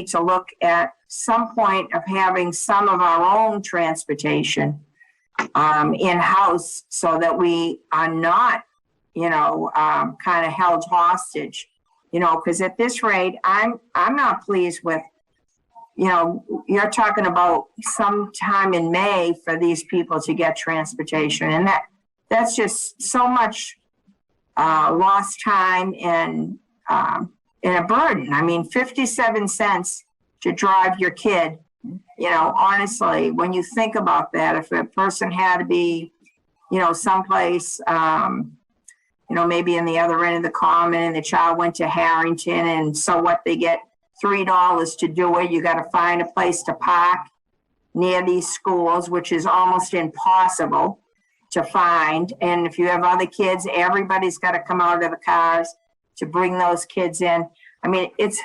to look at some point of having some of our own transportation in-house so that we are not, kind of held hostage, because at this rate, I'm not pleased with, you're talking about sometime in May for these people to get transportation, and that's just so much lost time and a burden. I mean, 57 cents to drive your kid, honestly, when you think about that, if a person had to be, someplace, maybe in the other end of the common and the child went to Harrington, and so what, they get $3 to do it. You got to find a place to park near these schools, which is almost impossible to find. And if you have other kids, everybody's got to come out of the cars to bring those kids in. I mean, it's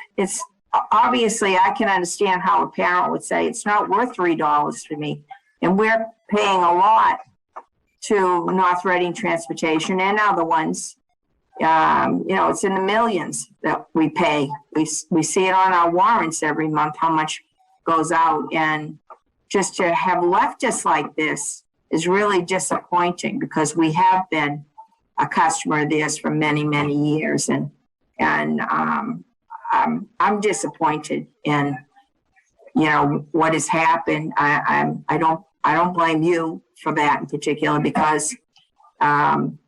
obviously, I can understand how a parent would say it's not worth $3 for me. And we're paying a lot to North Reading Transportation and other ones. It's in the millions that we pay. We see it on our warrants every month, how much goes out. And just to have left us like this is really disappointing, because we have been a customer of theirs for many, many years. And I'm disappointed in, what has happened. I don't blame you for that in particular, because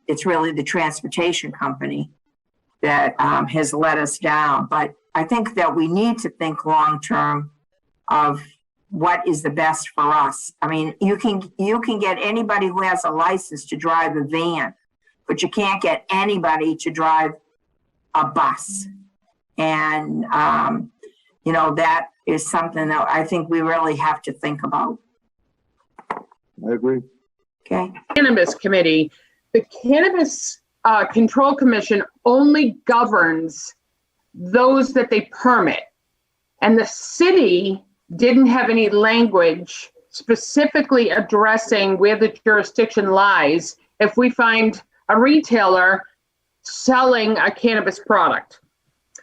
it's really the transportation company that has let us down. But I think that we need to think long-term of what is the best for us. I mean, you can get anybody who has a license to drive a van, but you can't get anybody to drive a bus. And, that is something that I think we really have to think about. I agree. Okay. Cannabis Committee. The Cannabis Control Commission only governs those that they permit. And the city didn't have any language specifically addressing where the jurisdiction lies if we find a retailer selling a cannabis product.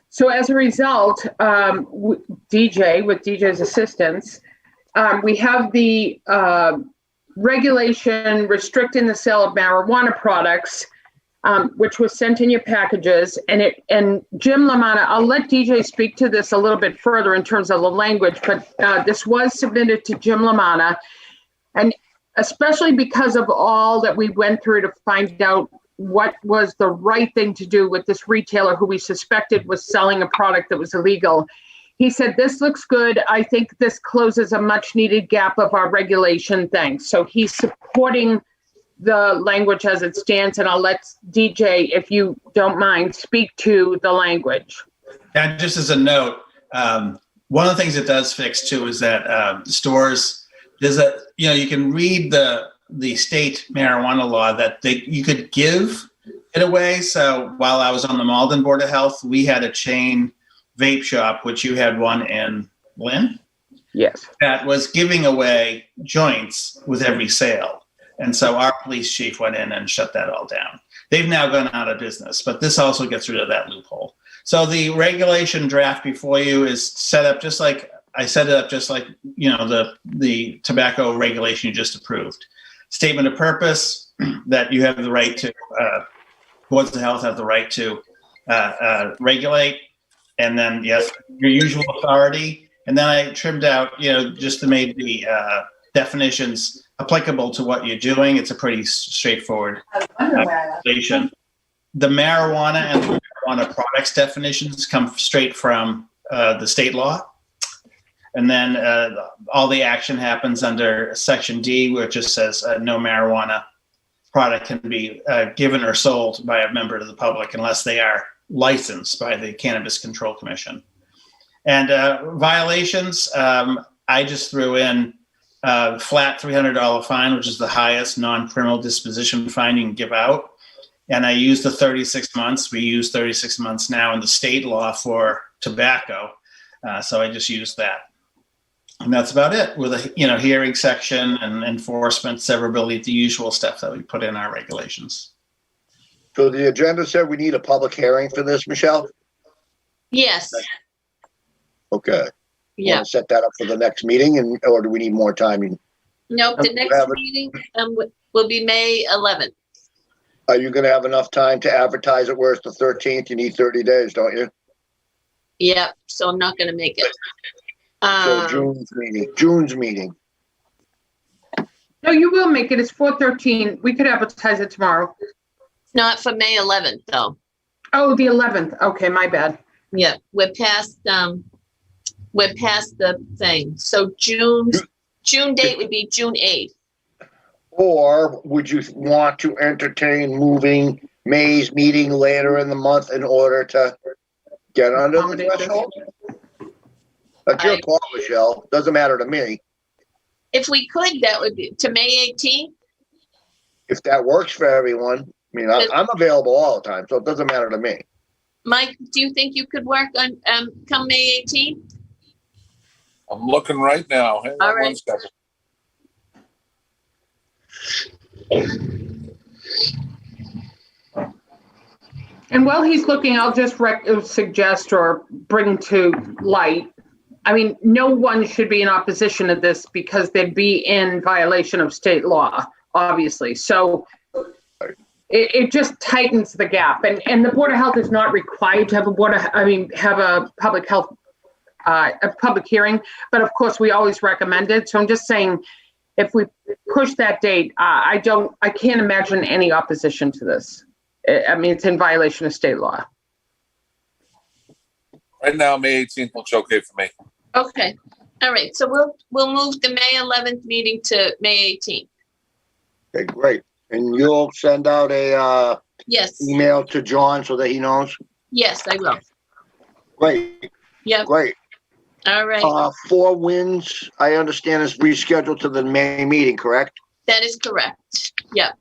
So as a result, with DJ's assistance, we have the regulation restricting the sale of marijuana products, which was sent in your packages. And Jim LaManna, I'll let DJ speak to this a little bit further in terms of the language, but this was submitted to Jim LaManna. And especially because of all that we went through to find out what was the right thing to do with this retailer who we suspected was selling a product that was illegal. He said, this looks good. I think this closes a much needed gap of our regulation. Thanks. So he's supporting the language as it stands. And I'll let DJ, if you don't mind, speak to the language. Yeah, just as a note, one of the things it does fix too is that stores, you can read the state marijuana law that you could give it away. So while I was on the Malden Board of Health, we had a chain vape shop, which you had one in Lynn? Yes. That was giving away joints with every sale. And so our police chief went in and shut that all down. They've now gone out of business, but this also gets rid of that loophole. So the regulation draft before you is set up just like the tobacco regulation you just approved. Statement of purpose that you have the right to, boards of health have the right to regulate. And then, yes, your usual authority. And then I trimmed out, just to make the definitions applicable to what you're doing. It's a pretty straightforward regulation. The marijuana and the marijuana products definitions come straight from the state law. And then all the action happens under Section D, where it just says no marijuana product can be given or sold by a member of the public unless they are licensed by the Cannabis Control Commission. And violations, I just threw in flat $300 fine, which is the highest non-criminal disposition fine you can give out. And I used the 36 months. We use 36 months now in the state law for tobacco. So I just used that. And that's about it, with a hearing section and enforcement, severability, the usual stuff that we put in our regulations. So the agenda said we need a public hearing for this, Michelle? Yes. Okay. Yeah. Want to set that up for the next meeting, or do we need more time? Nope, the have next it. meeting will be May 11th. Are you going to have enough time to advertise it where it's the 13th? You need 30 days, don't you? Yep, so I'm not gonna make it. So June's meeting. No, you will make it. It's 4/13. We could advertise it tomorrow. Not for May 11th, though. Oh, the 11th. Okay, my bad. Yeah, we're past the thing. So June date would be June 8th. Or would you want to entertain moving May's meeting later in the month in order to get under the Accommodate this. threshold? That's your call, Michelle. Doesn't matter to me. If we could, that would be to May 18th. If that works for everyone. I mean, I'm available all the time, so it doesn't matter to me. Mike, do you think you could work on come May 18th? I'm looking right now. Hang All on right. one second. And while he's looking, I'll just suggest or bring to light, I mean, no one should be in opposition to this because they'd be in violation of state law, obviously. So it just tightens the gap. And the Board of Health is not required to have have a public health, a public hearing, but of course we always recommend it. So I'm just saying, if we push that date, I can't imagine any opposition to this. I mean, it's in violation of state law. Right now, May 18th looks okay for me. Okay. All right. So we'll move the May 11th meeting to May 18th. Okay, great. And you'll send out a Yes. email to John so that he knows? Yes, I will. Great, Yep. great. All right. Four Winds, I understand, is rescheduled to the May meeting, correct? That is correct. Yep.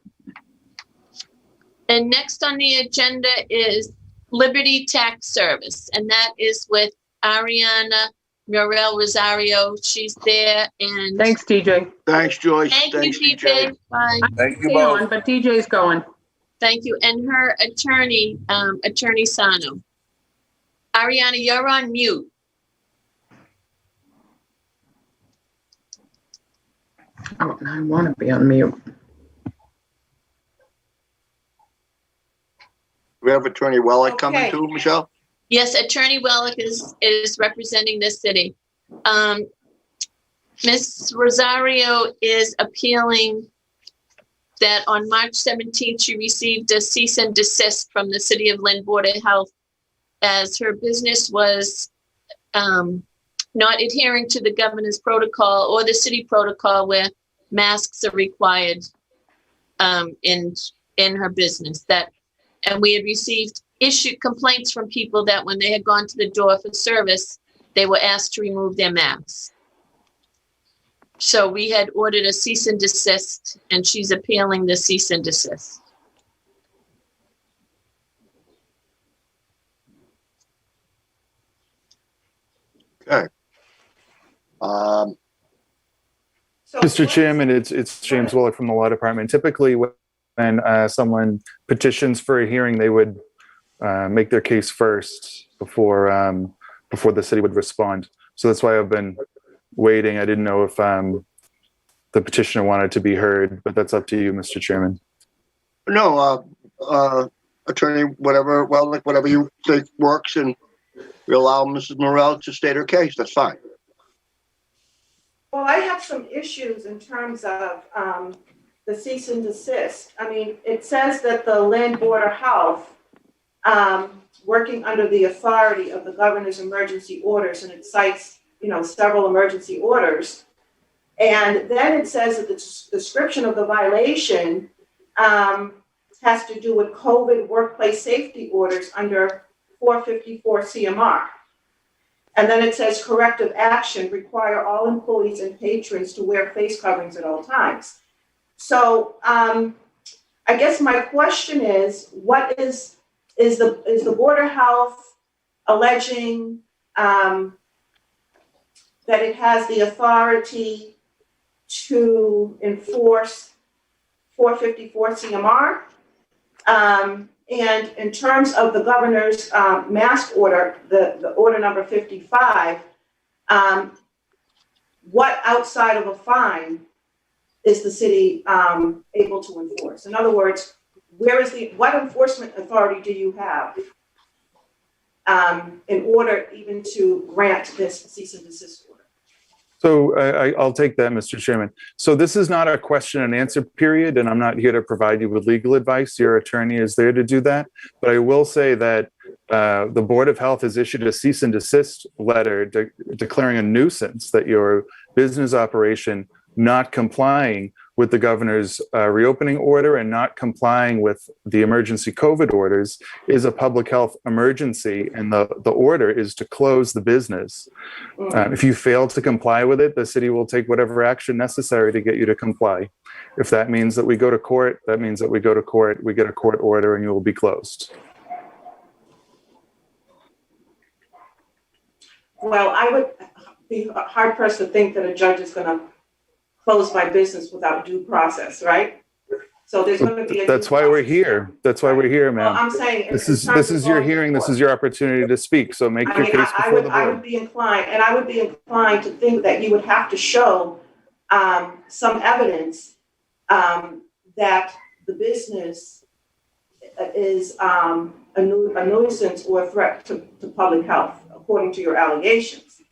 And next on the agenda is Liberty Tax Service, and that is with Ariana Murrell Rosario. She's there, and Thanks, DJ. Thanks, Joyce. thank you, Thanks, DJ. Bye. Thank you Stay on, both. but DJ's going. Thank you. And her attorney, Attorney Sano. Ariana, you're on mute. Oh, I want to be on mute. We have Attorney Wellick coming Okay. too, Michelle? Yes, Attorney Wellick is representing this city. Ms. Rosario is appealing that on March 17th, she received a cease and desist from the City of Lynn Board of Health as her business was not adhering to the governor's protocol or the city protocol where masks are required in her business. And we had received complaints from people that when they had gone to the door for service, they were asked to remove their masks. So we had ordered a cease and desist, and she's appealing the cease and desist. Okay. Mr. Chairman, it's James Willard from the Law Department. Typically, when someone petitions for a hearing, they would make their case first before the city would respond. So that's why I've been waiting. I didn't know if the petitioner wanted to be heard, but that's up to you, Mr. Chairman. No, Attorney, whatever you think works, and we allow Mrs. Morrell to state her case. That's fine. Well, I have some issues in terms of the cease and desist. I mean, it says that the Lynn Board of Health, working under the authority of the governor's emergency orders, and it cites, several emergency orders. And then it says that the description of the violation has to do with COVID workplace safety orders under 454 CMR. And then it says corrective action, require all employees and patrons to wear face coverings at all times. So I guess my question is, what is the Board of Health alleging that it has the authority to enforce 454 CMR? And in terms of the governor's mask order, the order number 55, what outside of a fine is the city able to enforce? In other words, what enforcement authority do you have in order even to grant this cease and desist order? So I'll take that, Mr. Chairman. So this is not a question and answer period, and I'm not here to provide you with legal advice. Your attorney is there to do that. But I will say that the Board of Health has issued a cease and desist letter declaring a nuisance that your business operation not complying with the governor's reopening order and not complying with the emergency COVID orders is a public health emergency, and the order is to close the business. If you fail to comply with it, the city will take whatever action necessary to get you to comply. If that means that we go to court, that means that we go to court, we get a court order, and you will be closed. Well, I would be hard pressed to think that a judge is going to close my business without due process, right? So there's going to be a That's why we're here. That's why we're here, Well, ma'am. I'm saying This is your hearing. This is your opportunity to speak. So make your case before the I board. would be inclined to think that you would have to show some evidence that the business is a nuisance or a threat to public health, according to your allegations.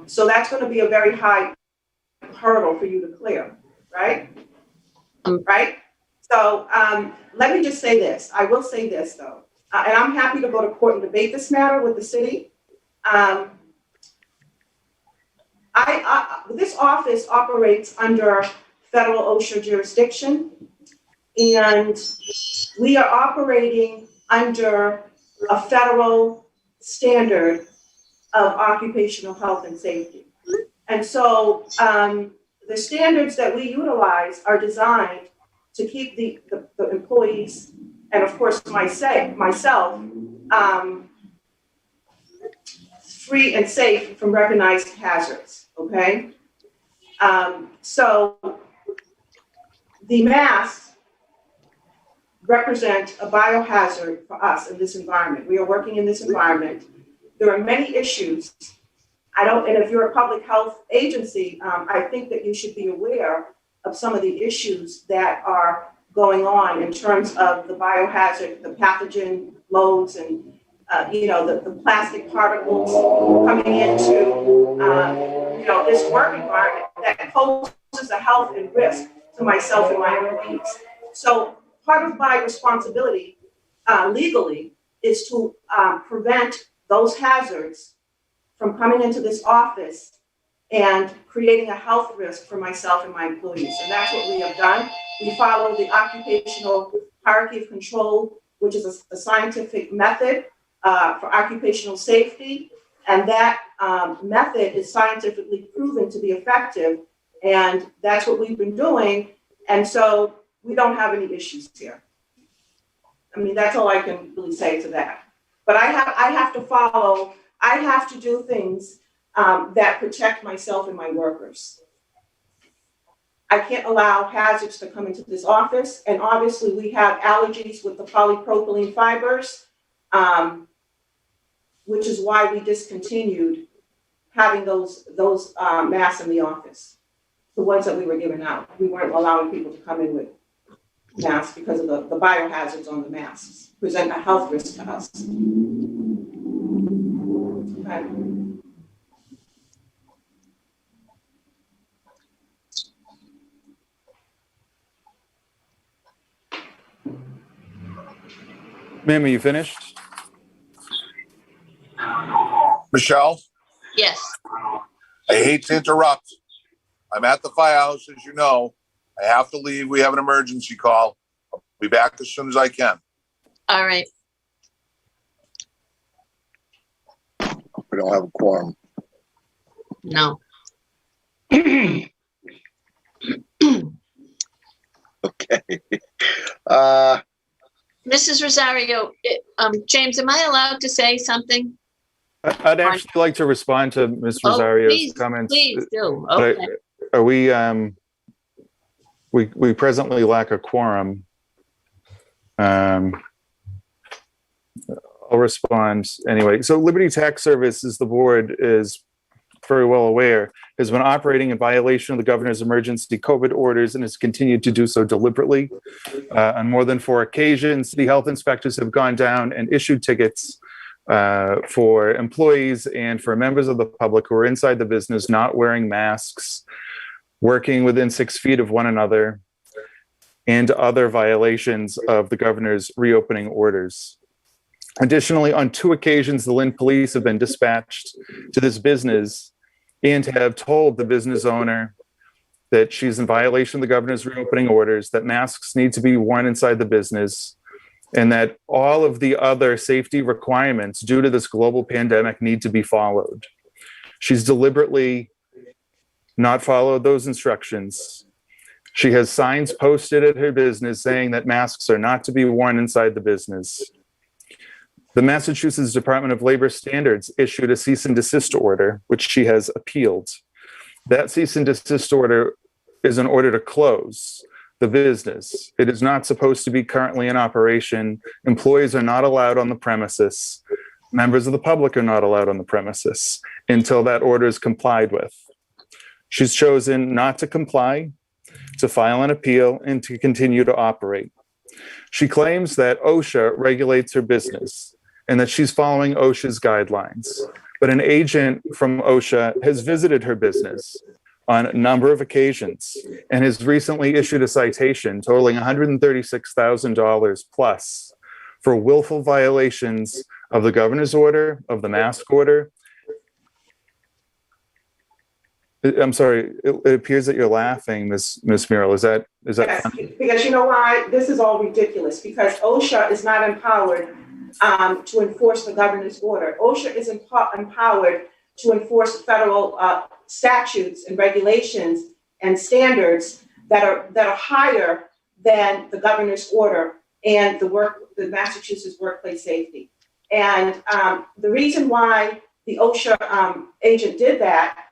So that's going to be a very high hurdle for you to clear, right? Right? So let me just say this. I will say this, though, and I'm happy to go to court and debate this matter with the city. This office operates under federal OSHA jurisdiction, and we are operating under a federal standard of occupational health and safety. And so the standards that we utilize are designed to keep the employees, and of course myself, free and safe from recognized hazards, okay? So the masks represent a biohazard for us in this environment. We are working in this environment. There are many issues. And if you're a public health agency, I think that you should be aware of some of the issues that are going on in terms of the biohazard, the pathogen loads, and the plastic particles coming into this work environment that poses a health and risk to myself and my employees. So part of my responsibility legally is to prevent those hazards from coming into this office and creating a health risk for myself and my employees. And that's what we have done. We follow the occupational hierarchy of control, which is a scientific method for occupational safety. And that method is scientifically proven to be effective. And that's what we've been doing. And so we don't have any issues here. I mean, that's all I can really say to that. But I have to do things that protect myself and my workers. I can't allow hazards to come into this office. And obviously we have allergies with the polypropylene fibers, which is why we discontinued having those masks in the office. The ones that we were giving out. We weren't allowing people to come in with masks because of the biohazards on the masks present a health risk to us. Okay. Ma'am, are you finished? Michelle, Yes. I hate to interrupt. I'm at the firehouse, as you know. I have to leave. We have an emergency call. I'll be back as soon as I can. All right. We don't have a quorum. No. Okay. Mrs. Rosario, James, am I allowed to say something? I'd actually like to respond to Ms. Rosario's please, comments. Please do. But Okay. Are we, we presently lack a quorum. I'll respond anyway. So Liberty Tax Service, as the board is very well aware, has been operating in violation of the governor's emergency COVID orders and has continued to do so deliberately. On more than 4 occasions, city health inspectors have gone down and issued tickets for employees and for members of the public who are inside the business not wearing masks, working within 6 feet of one another, and other violations of the governor's reopening orders. Additionally, on 2 occasions, the Lynn police have been dispatched to this business and have told the business owner that she's in violation of the governor's reopening orders, that masks need to be worn inside the business, and that all of the other safety requirements due to this global pandemic need to be followed. She's deliberately not followed those instructions. She has signs posted at her business saying that masks are not to be worn inside the business. The Massachusetts Department of Labor Standards issued a cease and desist order, which she has appealed. That cease and desist order is an order to close the business. It is not supposed to be currently in operation. Employees are not allowed on the premises. Members of the public are not allowed on the premises until that order is complied with. She's chosen not to comply, to file an appeal, and to continue to operate. She claims that OSHA regulates her business and that she's following OSHA's guidelines. But an agent from OSHA has visited her business on a number of occasions and has recently issued a citation totaling $136,000 plus for willful violations of the governor's order, of the mask order. I'm sorry, it appears that you're laughing, Ms. Muriel. Is that Yes, funny? because you know why? This is all ridiculous, because OSHA is not empowered to enforce the governor's order. OSHA is empowered to enforce federal statutes and regulations and standards that are higher than the governor's order and the Massachusetts workplace safety. And the reason why the OSHA agent did that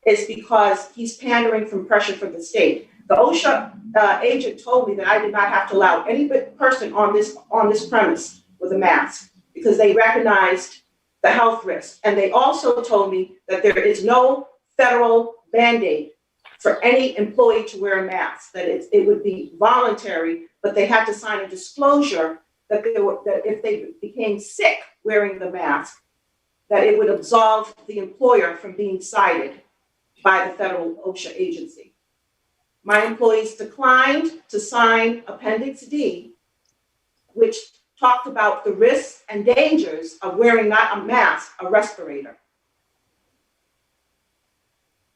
is because he's pandering from pressure from the state. The OSHA agent told me that I did not have to allow any person on this premise with a mask because they recognized the health risk. And they also told me that there is no federal mandate for any employee to wear a mask, that it would be voluntary, but they had to sign a disclosure that if they became sick wearing the mask, that it would absolve the employer from being cited by the federal OSHA agency. My employees declined to sign Appendix D, which talked about the risks and dangers of wearing not a mask, a respirator.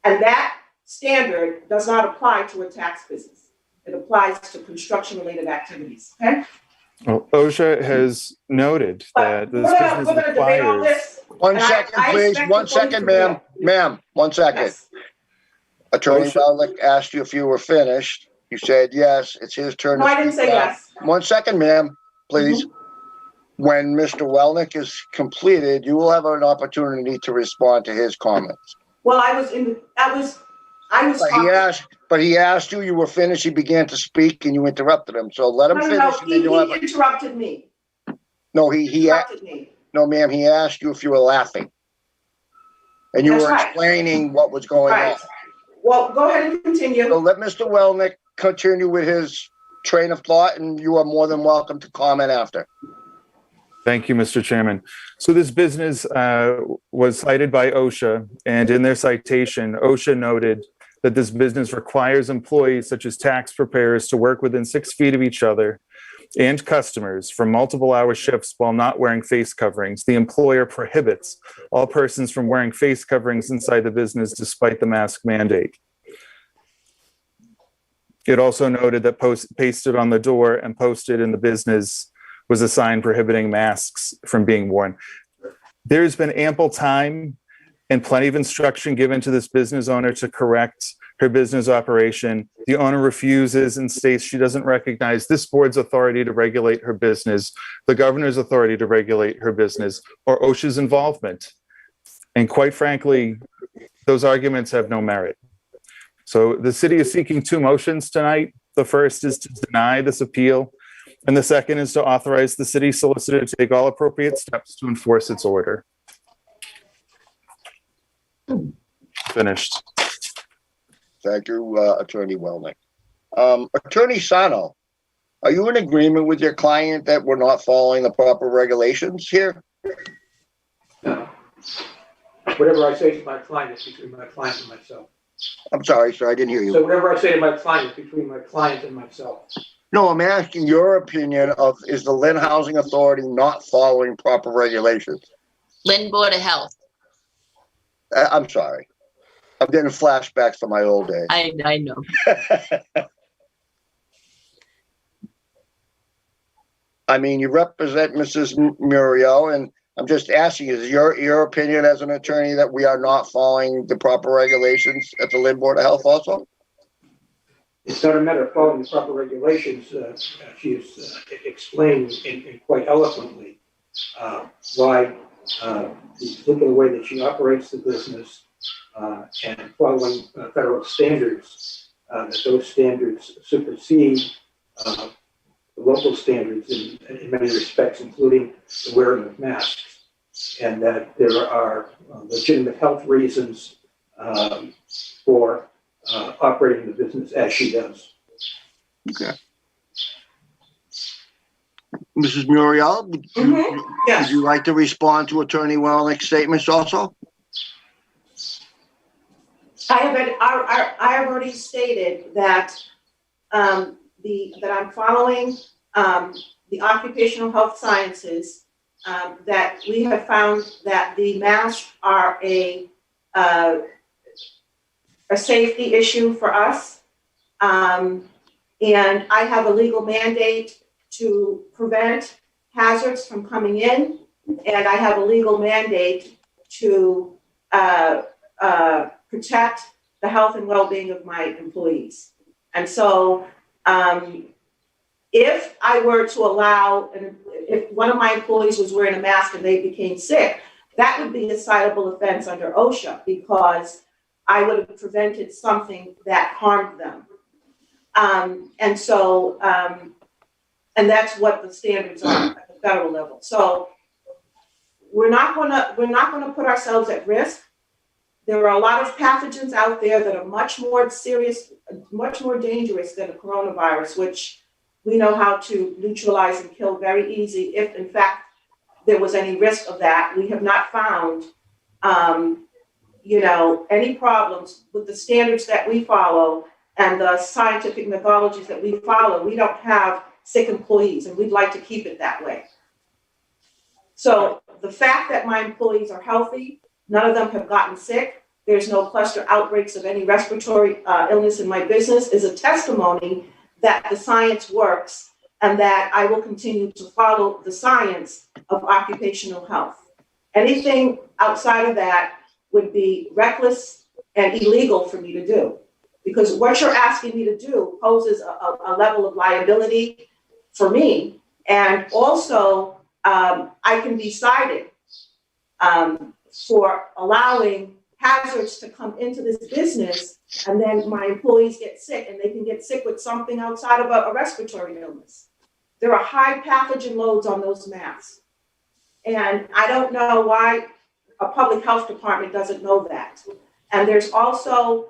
And that standard does not apply to a tax business. It applies to construction-related activities, okay? Well, OSHA has noted that this business We're gonna debate all requires. this. One And second, I please. expect One the vote second, to ma'am. be- Ma'am, 1 second. Yes. Attorney OSHA Wellick asked you if you were finished. You said yes. It's his turn. No, to I didn't speak say now. yes. 1 second, ma'am, please. When Mr. Welnick is completed, you will have an opportunity to respond to his comments. Well, I was But he asked you were finished. He began to speak and you interrupted him. So let him No, finish. And then you'll have he interrupted me. No, Interrupted me. no, ma'am, he asked you if you were laughing. And you That's were right. explaining what was going on. Right. Well, go ahead and So continue. let Mr. Welnick continue with his train of thought, and you are more than welcome to comment after. Thank you, Mr. Chairman. So this business was cited by OSHA, and in their citation, OSHA noted that this business requires employees such as tax preparers to work within 6 feet of each other and customers for multiple hour shifts while not wearing face coverings. The employer prohibits all persons from wearing face coverings inside the business despite the mask mandate. It also noted that pasted on the door and posted in the business was a sign prohibiting masks from being worn. There's been ample time and plenty of instruction given to this business owner to correct her business operation. The owner refuses and states she doesn't recognize this board's authority to regulate her business, the governor's authority to regulate her business, or OSHA's involvement. And quite frankly, those arguments have no merit. So the city is seeking 2 motions tonight. The first is to deny this appeal And the second is to authorize the city solicitor to take all appropriate steps to enforce its order. Finished. Thank you, Attorney Welnick. Attorney Sano, are you in agreement with your client that we're not following the proper regulations here? No. Whatever I say to my client is between my client and myself. I'm sorry, sir, I didn't hear you. So whatever I say to my client is between my client and myself. No, I'm asking your opinion of, is the Lynn Housing Authority not following proper regulations? Lynn Board of Health. I'm sorry. I'm getting flashbacks to my old days. I know. I mean, you represent Mrs. Muriel, and I'm just asking, is your opinion as an attorney that we are not following the proper regulations at the Lynn Board of Health also? It's not a matter of following the proper regulations. She has explained in quite eloquently why the particular way that she operates the business and following federal standards, that those standards supersede the local standards in many respects, including the wearing of masks, and that there are legitimate health reasons for operating the business as she does. Okay. Mrs. Muriel, Yes. would you like to respond to Attorney Welnick's statements also? I have already stated that that I'm following the occupational health sciences, that we have found that the masks are a safety issue for us. And I have a legal mandate to prevent hazards from coming in, and I have a legal mandate to protect the health and well-being of my employees. And so if I were to allow, and if one of my employees was wearing a mask and they became sick, that would be a citable offense under OSHA, because I would have prevented something that harmed them. And that's what the standards are at the federal level. So we're not gonna put ourselves at risk. There are a lot of pathogens out there that are much more serious, much more dangerous than the coronavirus, which we know how to neutralize and kill very easy if, in fact, there was any risk of that. We have not found, any problems with the standards that we follow and the scientific methodologies that we follow. We don't have sick employees, and we'd like to keep it that way. So the fact that my employees are healthy, none of them have gotten sick, there's no cluster outbreaks of any respiratory illness in my business, is a testimony that the science works and that I will continue to follow the science of occupational health. Anything outside of that would be reckless and illegal for me to do, because what you're asking me to do poses a level of liability for me. And also, I can be cited for allowing hazards to come into this business, and then my employees get sick, and they can get sick with something outside of a respiratory illness. There are high pathogen loads on those masks. And I don't know why a public health department doesn't know that. And there's also,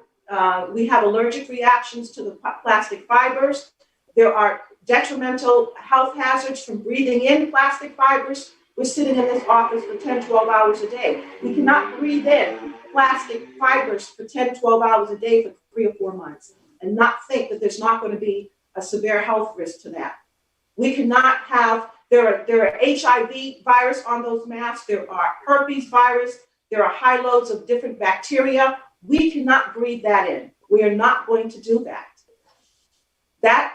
we have allergic reactions to the plastic fibers. There are detrimental health hazards from breathing in plastic fibers. We're sitting in this office for 10, 12 hours a day. We cannot breathe in plastic fibers for 10, 12 hours a day for 3 or 4 months and not think that there's not going to be a severe health risk to that. We cannot have, there are HIV virus on those masks. There are herpes virus. There are high loads of different bacteria. We cannot breathe that in. We are not going to do that. That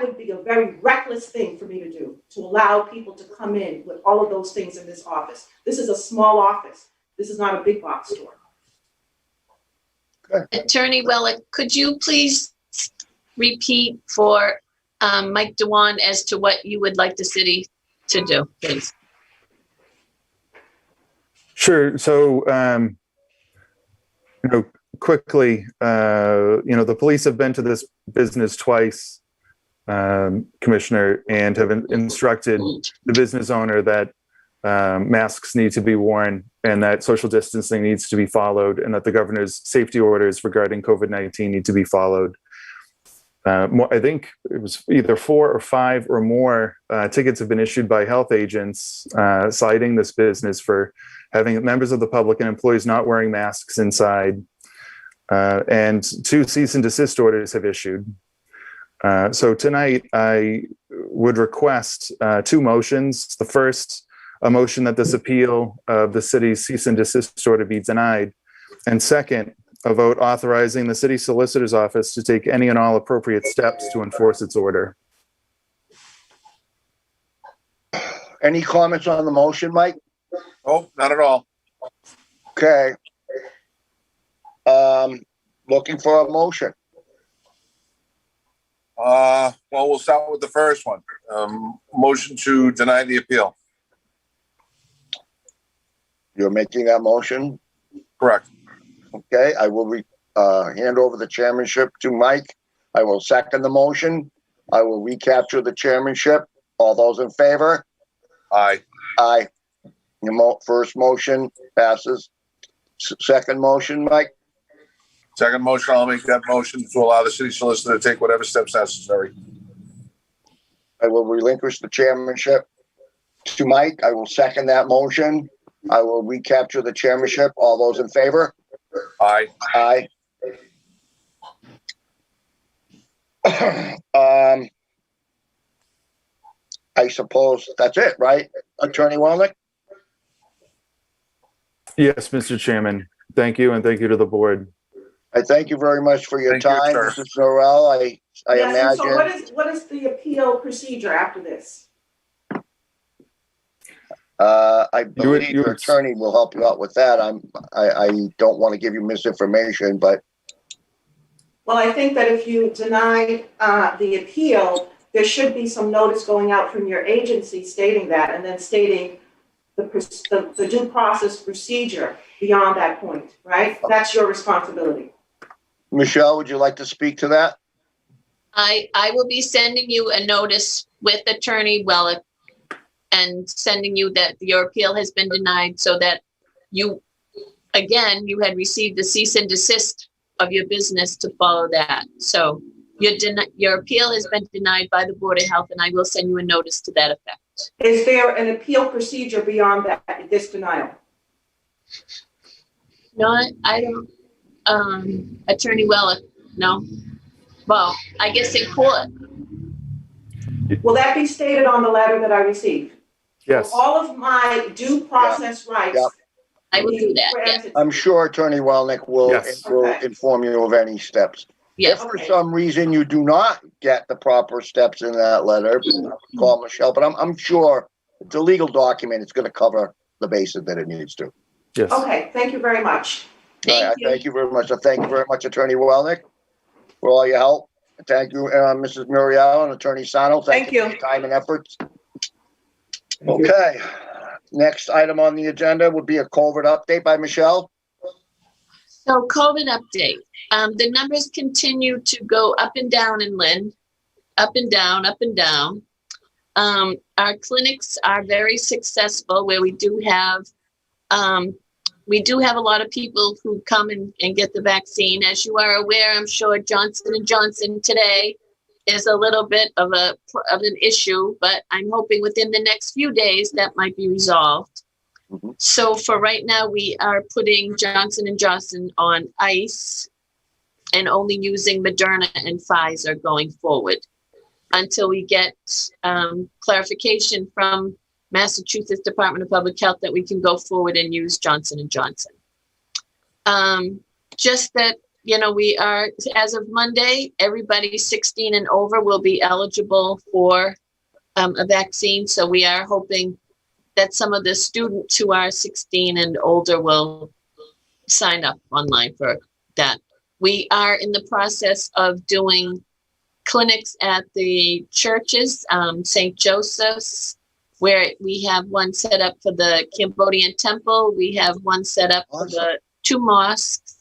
would be a very reckless thing for me to do, to allow people to come in with all of those things in this office. This is a small office. This is not a big box store. Okay. Attorney Wellick, could you please repeat for Mike Dewan as to what you would like the city to do, please? Sure. So, quickly, the police have been to this business twice. Commissioner, and have instructed the business owner that masks need to be worn and that social distancing needs to be followed and that the governor's safety orders regarding COVID-19 need to be followed. I think it was either 4 or 5 or more tickets have been issued by health agents citing this business for having members of the public and employees not wearing masks inside. And 2 cease and desist orders have issued. So tonight I would request 2 motions. The first, a motion that this appeal of the city's cease and desist order be denied. And second, a vote authorizing the city solicitor's office to take any and all appropriate steps to enforce its order. Any comments on the motion, Mike? Oh, not at all. Okay. Looking for a motion. Well, we'll start with the first one. Motion to deny the appeal. You're making that motion? Correct. Okay, I will hand over the chairmanship to Mike. I will second the motion. I will recapture the chairmanship. All those in favor? Aye. Aye. Your first motion passes. Second motion, Mike? Second motion, I'll make that motion to allow the city solicitor to take whatever steps necessary. I will relinquish the chairmanship to Mike. I will second that motion. I will recapture the chairmanship. All those in favor? Aye. Aye. I suppose that's it, right? Attorney Walnick? Yes, Mr. Chairman. Thank you, and thank you to the board. I thank you very much for your Thank you, time, sir. Mrs. Norrell. I Yes, and so imagine. what is the appeal procedure after this? I believe your attorney will help you out with that. I don't want to give you misinformation, but Well, I think that if you deny the appeal, there should be some notice going out from your agency stating that, and then stating the due process procedure beyond that point, right? That's your responsibility. Michelle, would you like to speak to that? I will be sending you a notice with Attorney Wellick and sending you that your appeal has been denied so that you had received a cease and desist of your business to follow that. So your appeal has been denied by the Board of Health, and I will send you a notice to that effect. Is there an appeal procedure beyond that, this denial? No, I don't, Attorney Wellick, no. Well, I guess in court. Will that be stated on the letter that I received? Yes. All of my due process rights. Yeah. I will do that, yes. granted. I'm sure Attorney Welnick will Yes. Okay. inform you of any steps. Yes. If for some reason you do not get the proper steps in that letter, call Michelle, but I'm sure it's a legal document. It's going to cover the bases that it needs to. Yes. Okay, thank you very much. Thank you. Thank you very much. Thank you very much, Attorney Welnick, for all your help. Thank you, Mrs. Muriel and Attorney Sano. Thank you. For your time and efforts. Okay. Next item on the agenda would be a COVID update by Michelle. So COVID update. The numbers continue to go up and down in Lynn, up and down, up and down. Our clinics are very successful where we do have a lot of people who come and get the vaccine. As you are aware, I'm sure Johnson & Johnson today is a little bit of an issue, but I'm hoping within the next few days that might be resolved. Mhm. So for right now, we are putting Johnson & Johnson on ice and only using Moderna and Pfizer going forward until we get clarification from Massachusetts Department of Public Health that we can go forward and use Johnson & Johnson. Just that, we are, as of Monday, everybody 16 and over will be eligible for a vaccine. So we are hoping that some of the students who are 16 and older will sign up online for that. We are in the process of doing clinics at the churches, St. Joseph's, where we have one set up for the Cambodian temple. We have one set up for the 2 mosques.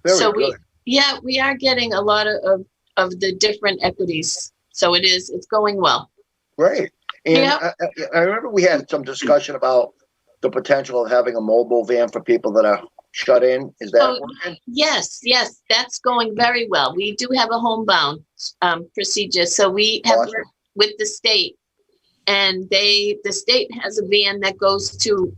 Very So good. we are getting a lot of the different equities So it's going well. Great. And Yep. I remember we had some discussion about the potential of having a mobile van for people that are shut in. Is that Oh, working? Yes, that's going very well. We do have a homebound procedure. So we have Awesome. worked with the state, and the state has a van that goes to,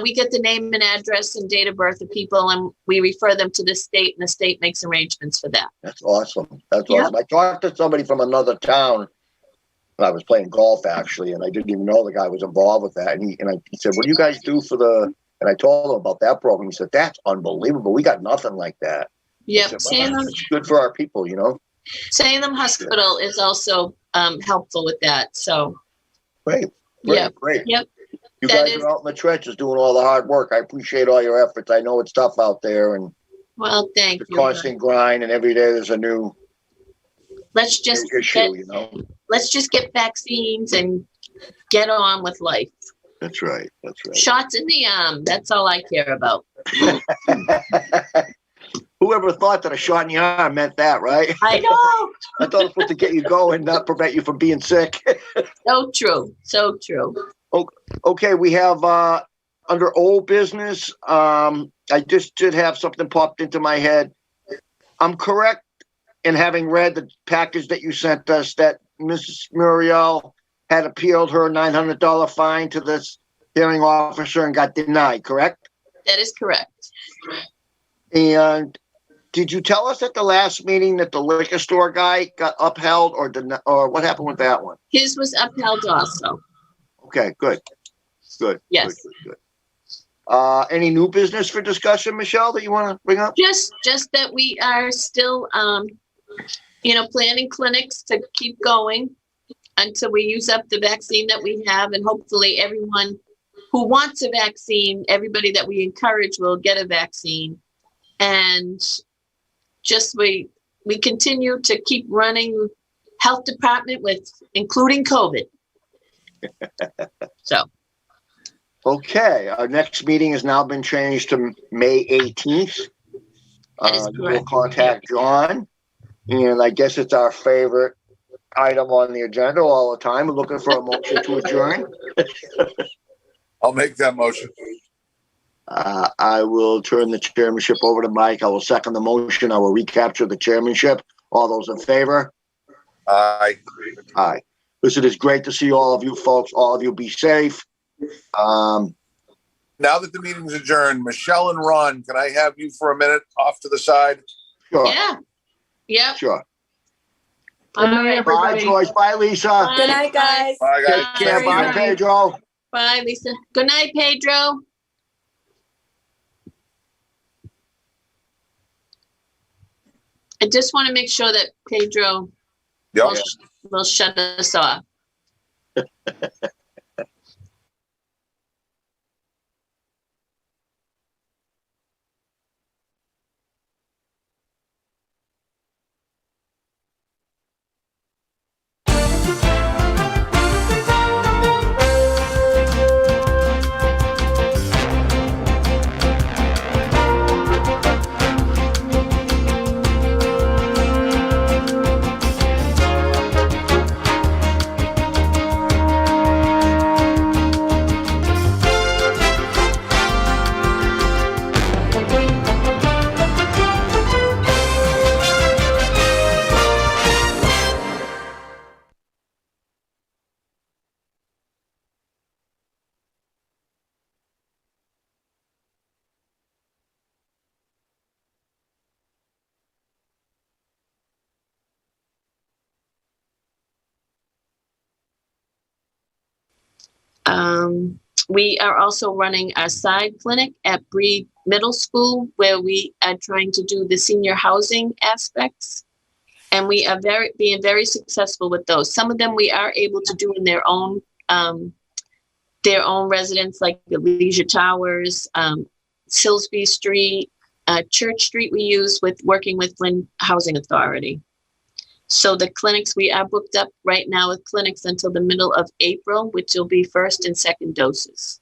we get the name and address and date of birth of people, and we refer them to the state, and the state makes arrangements for that. That's awesome. That's Yep. awesome. I talked to somebody from another town when I was playing golf, actually, and I didn't even know the guy was involved with that. And he said, "What do you guys do for the?" And I told him about that program. He said, "That's unbelievable. We got nothing like that." I Yep, said, Salem, "Wow, it's good for our people, you know." Salem Hospital is also helpful with that. So, Great. Yep. Great. Yep. You That guys is- are out in the trenches doing all the hard work. I appreciate all your efforts. I know it's tough out there, and well, thank the you. constant grind, and every day there's a new Let's just issue, you know. let's just get vaccines and get on with life. That's right. That's right. Shots in the arm. That's all I care about. Whoever thought that a shot in the arm meant that, right? I know. I thought it was supposed to get you going, not prevent you from being sick. So true. So true. Okay, we have under old business. I just did have something popped into my head. I'm correct in having read the package that you sent us that Mrs. Muriel had appealed her $900 fine to this hearing officer and got denied, correct? That is correct. And did you tell us at the last meeting that the liquor store guy got upheld or what happened with that one? His was upheld also. Okay, good. Good. Yes. Good. Any new business for discussion, Michelle, that you want to bring up? Just that we are still, planning clinics to keep going until we use up the vaccine that we have, and hopefully everyone who wants a vaccine, everybody that we encourage will get a vaccine. And just we continue to keep running health department with including COVID. So. Okay, our next meeting has now been changed to May 18th. That is We'll correct. contact John, and I guess it's our favorite item on the agenda all the time. We're looking for a motion to adjourn. I'll make that motion. I will turn the chairmanship over to Mike. I will second the motion. I will recapture the chairmanship. All those in favor? Aye. Aye. Listen, it's great to see all of you folks. All of you be safe. Now that the meeting's adjourned, Michelle and Ron, can I have you for a minute off to the side? Sure. Yeah. Yep. Sure. Good night, Bye, everybody. Joyce. Bye, Lisa. Bye. Good night, guys. Bye, guys. Take care. Bye, Bye. Pedro. Bye, Lisa. Good night, Pedro. I just want to make sure that Pedro Yep. will shut us off. We are also running a side clinic at Breed Middle School where we are trying to do the senior housing aspects. And we are being very successful with those. Some of them we are able to do in their own residence, like the Leisure Towers, Silsby Street, Church Street we use with working with Lynn Housing Authority. So the clinics, we are booked up right now with clinics until the middle of April, which will be first and second doses.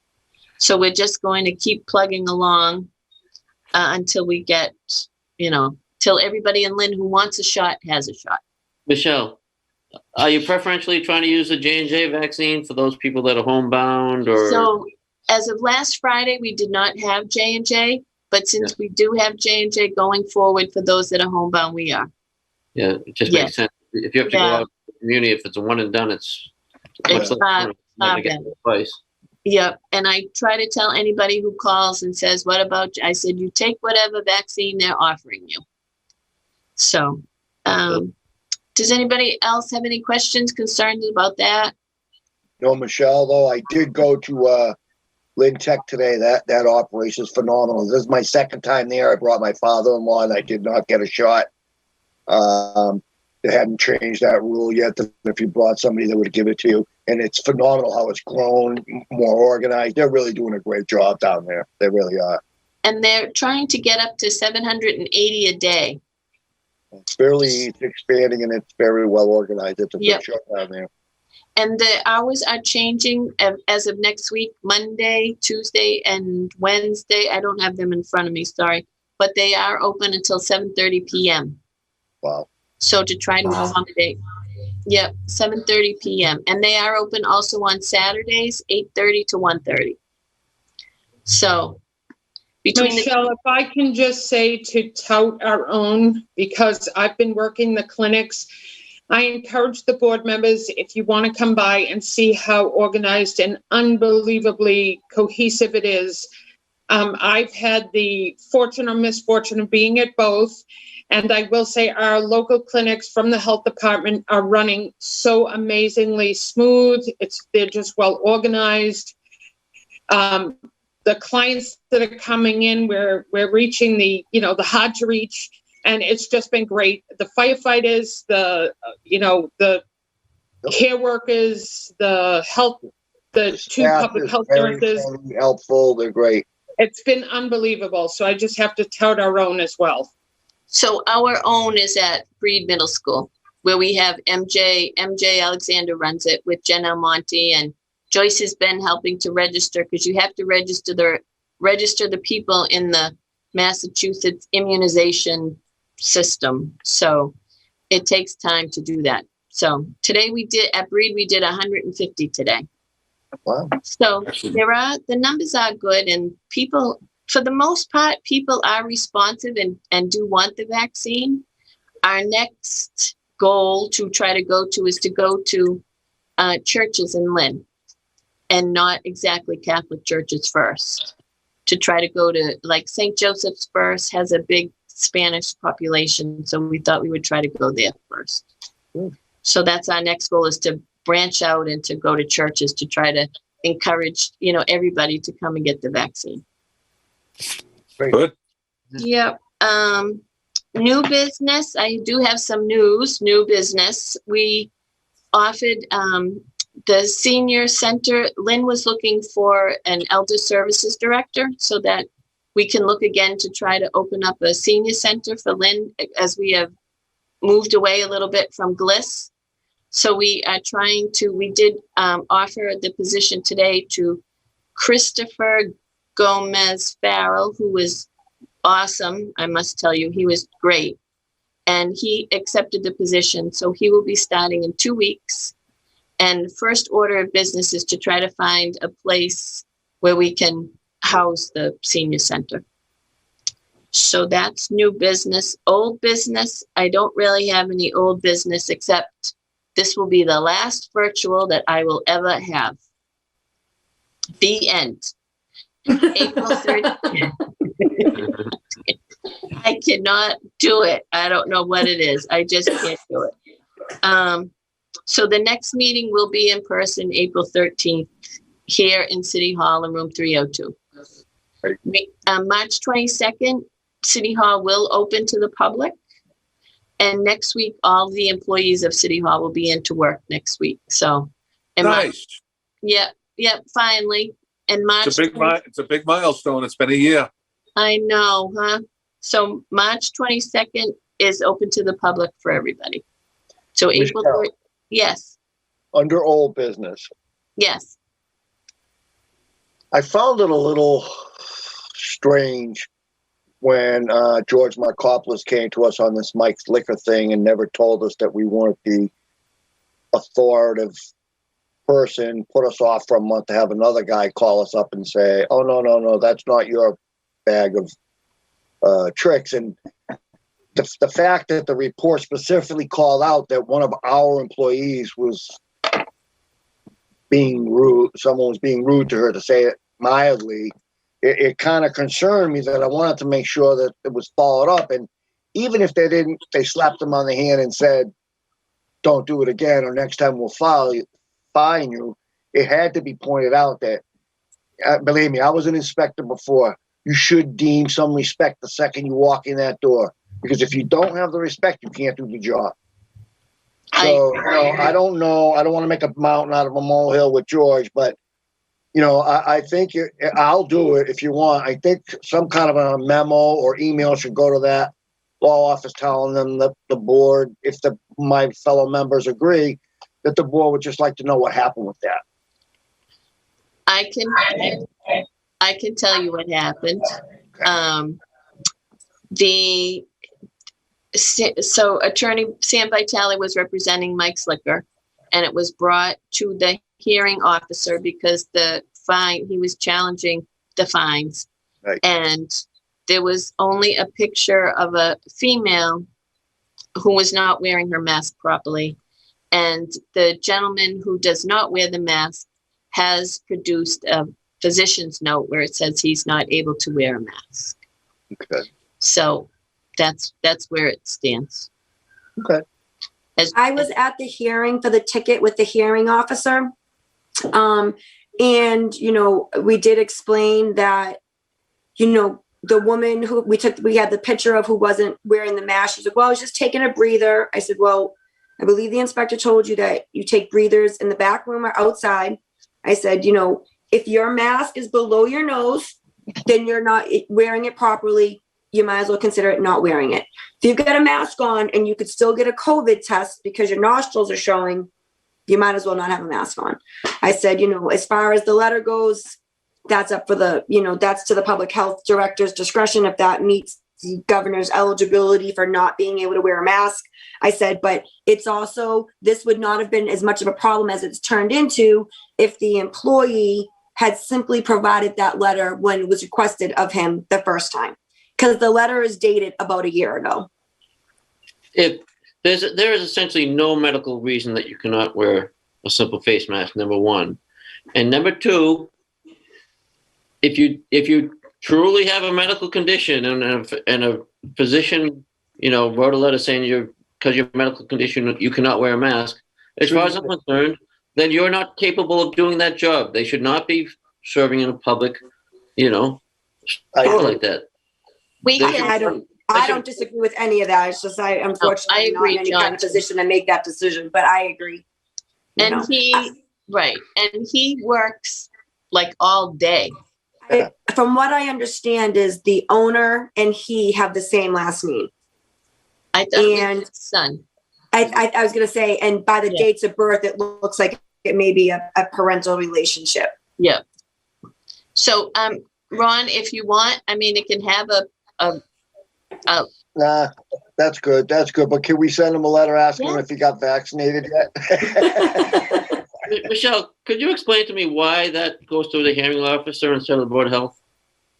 So we're just going to keep plugging along until we get, till everybody in Lynn who wants a shot has a shot. Michelle, Are you preferentially trying to use the J&J vaccine for those people that are homebound or? So as of last Friday, we did not have J&J, but since we do have J&J going forward for those that are homebound, we are. Yeah, it just Yes. makes sense. If you have to go out to the community, if it's a one and done, it's It's not not to get bad. the place. Yep. And I try to tell anybody who calls and says, what about, I said, you take whatever vaccine they're offering you. So, does anybody else have any questions, concerns about that? No, Michelle, though, I did go to Lynn Tech today. That operation is phenomenal. This is my second time there. I brought my father-in-law, and I did not get a shot. They hadn't changed that rule yet. That if you brought somebody, they would give it to you. And it's phenomenal how it's grown, more organized. They're really doing a great job down there. They really are. And they're trying to get up to 780 a day. It's fairly expanding, and it's very well organized. It's a Yep. good show down there. And the hours are changing as of next week, Monday, Tuesday, and Wednesday. I don't have them in front of me, sorry. But they are open until 7:30 p.m. Wow. So to try to accommodate. Yep, 7:30 p.m. And they are open also on Saturdays, 8:30 to 1:30. So between Michelle, if I can just say to tout our own, because I've been working the clinics, I encourage the board members, if you want to come by and see how organized and unbelievably cohesive it is. I've had the fortune or misfortune of being at both. And I will say our local clinics from the health department are running so amazingly smooth. They're just well organized. The clients that are coming in, we're reaching the hard to reach, and it's just been great. The firefighters, the care workers, the two public health nurses. Very helpful. They're great. It's been unbelievable. So I just have to tout our own as well. So our own is at Breed Middle School, where we have MJ Alexander runs it with Jen Almonte, and Joyce has been helping to register, because you have to register the people in the Massachusetts immunization system. So it takes time to do that. So today at Breed, we did 150 today. Wow. So the numbers are good, and people, for the most part, people are responsive and do want the vaccine. Our next goal to try to go to is to go to churches in Lynn, and not exactly Catholic churches first. To try to go to, like, St. Joseph's first has a big Spanish population, so we thought we would try to go there first. So that's our next goal, is to branch out and to go to churches to try to encourage, everybody to come and get the vaccine. Good. Yep. New business. I do have some new business. We offered the senior center. Lynn was looking for an elder services director so that we can look again to try to open up a senior center for Lynn, as we have moved away a little bit from Gliss. So we did offer the position today to Christopher Gomez Farrell, who was awesome. I must tell you, he was great. And he accepted the position. So he will be starting in 2 weeks. And first order of business is to try to find a place where we can house the senior center. So that's new business. Old business, I don't really have any old business, except this will be the last virtual that I will ever have. The end. April 30th. I cannot do it. I don't know what it is. I just can't do it. So the next meeting will be in person, April 13th, here in City Hall in room 302. March 22nd, City Hall will open to the public. And next week, all the employees of City Hall will be into work next week. So, Nice. Yep, finally. And March. It's a big milestone. It's been a year. I know, huh? So March 22nd is open to the public for everybody. So April 3rd, yes. Under old business. Yes. I found it a little strange when George Markopoulos came to us on this Mike's Liquor thing and never told us that we weren't the authoritative person put us off for a month to have another guy call us up and say, oh, no, that's not your bag of tricks. And the fact that the report specifically called out that one of our employees was being rude, someone was being rude to her, to say it mildly, it kind of concerned me that I wanted to make sure that it was followed up. And even if they didn't, they slapped them on the hand and said, don't do it again, or next time we'll fine you. It had to be pointed out that, believe me, I was an inspector before. You should deem some respect the second you walk in that door, because if you don't have the respect, you can't do the job. So, I don't know. I don't want to make a mountain out of a molehill with George, but I think I'll do it if you want. I think some kind of a memo or email should go to that law office telling them that the board, if my fellow members agree, that the board would just like to know what happened with that. I can tell you what happened. So Attorney Sam Vitale was representing Mike Slicker, and it was brought to the hearing officer because he was challenging the fines. Right. And there was only a picture of a female who was not wearing her mask properly. And the gentleman who does not wear the mask has produced a physician's note where it says he's not able to wear a mask. Okay. So that's where it stands. Okay. I was at the hearing for the ticket with the hearing officer. And, we did explain that, the woman who we had the picture of who wasn't wearing the mask. She's like, well, I was just taking a breather. I said, well, I believe the inspector told you that you take breathers in the back room or outside. I said, if your mask is below your nose, then you're not wearing it properly. You might as well consider it not wearing it. If you've got a mask on and you could still get a COVID test because your nostrils are showing, you might as well not have a mask on. I said, as far as the letter goes, that's up for that's to the public health director's discretion if that meets the governor's eligibility for not being able to wear a mask. I said, but it's also, this would not have been as much of a problem as it's turned into if the employee had simply provided that letter when it was requested of him the first time. Because the letter is dated about a year ago. There is essentially no medical reason that you cannot wear a simple face mask, number one. And number two, if you truly have a medical condition and a physician, wrote a letter saying because your medical condition, you cannot wear a mask, as far as I'm concerned, then you're not capable of doing that job. They should not be serving in a public, store like that. I don't disagree with any of that. It's just I unfortunately not in any kind of position to make that decision, but I agree. And he works like all day. From what I understand is the owner and he have the same last name. I thought it was his son. I was going to say, and by the dates of birth, it looks like it may be a parental relationship. Yeah. So, Ron, if you want, it can have Nah, that's good. That's good. But can we send him a letter asking him if he got vaccinated yet? Michelle, could you explain to me why that goes to the hearing officer instead of the Board of Health?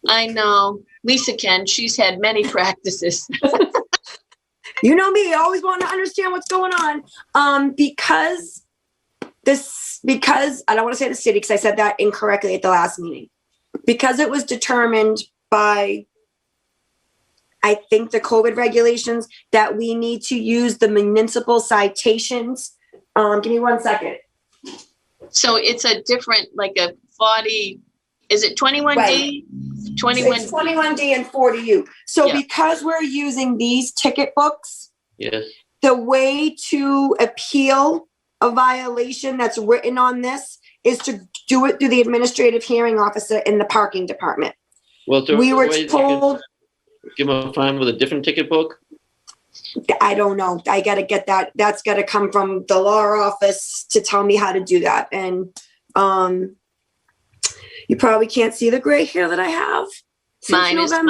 I know. Lisa can. She's had many practices. You know me, I always want to understand what's going on. Because I don't want to say the city because I said that incorrectly at the last meeting. Because it was determined by, I think, the COVID regulations that we need to use the municipal citations. Give me 1 second. So it's a different, like a 40, is it 21D? Right. 21D and 40U. So because we're using these ticket books, yes, the way to appeal a violation that's written on this is to do it through the administrative hearing officer in the parking department. Well, we were told, give them a fine with a different ticket book. I don't know. I got to get that. That's got to come from the law office to tell me how to do that. And you probably can't see the gray hair that I have. Mine's on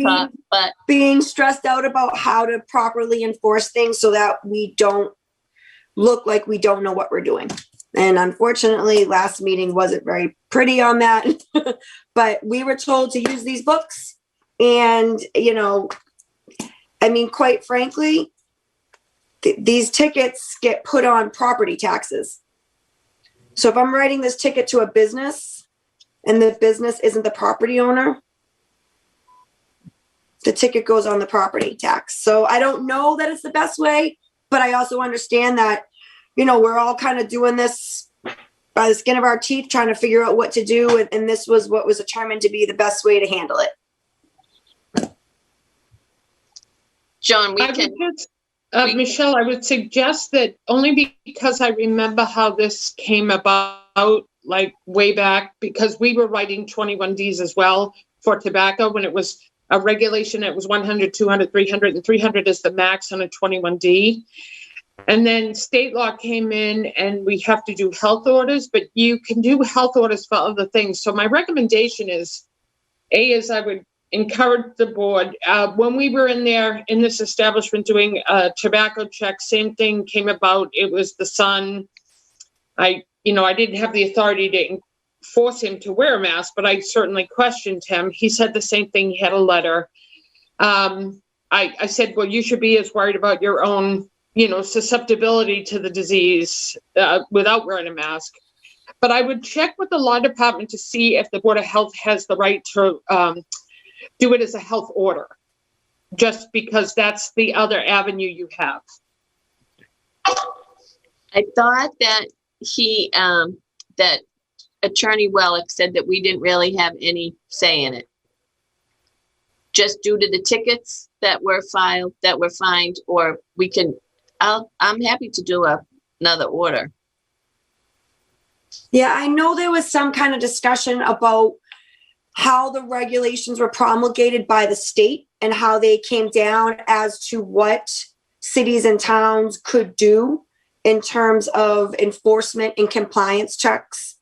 top, but being stressed out about how to properly enforce things so that we don't look like we don't know what we're doing. And unfortunately, last meeting wasn't very pretty on that, but we were told to use these books. And, you know, I mean, quite frankly, these tickets get put on property taxes. So if I'm writing this ticket to a business and the business isn't the property owner, the ticket goes on the property tax. So I don't know that it's the best way, but I also understand that, you know, we're all kind of doing this by the skin of our teeth, trying to figure out what to do. And this was what was determined to be the best way to handle it. John, Michelle, I would suggest that only because I remember how this came about, like way back, because we were writing 21Ds as well for tobacco when it was a regulation. It was 100, 200, 300, and 300 is the max on a 21D. And then state law came in and we have to do health orders, but you can do health orders for other things. So my recommendation is, I would encourage the board. When we were in this establishment doing a tobacco check, same thing came about. It was the son. I didn't have the authority to force him to wear a mask, but I certainly questioned him. He said the same thing. He had a letter. I said, well, you should be as worried about your own, susceptibility to the disease without wearing a mask. But I would check with the law department to see if the Board of Health has the right to do it as a health order, just because that's the other avenue you have. I thought that that Attorney Wellick said that we didn't really have any say in it, just due to the tickets that were fined, or we can. I'm happy to do another order. Yeah, I know there was some kind of discussion about how the regulations were promulgated by the state and how they came down as to what cities and towns could do in terms of enforcement and compliance checks.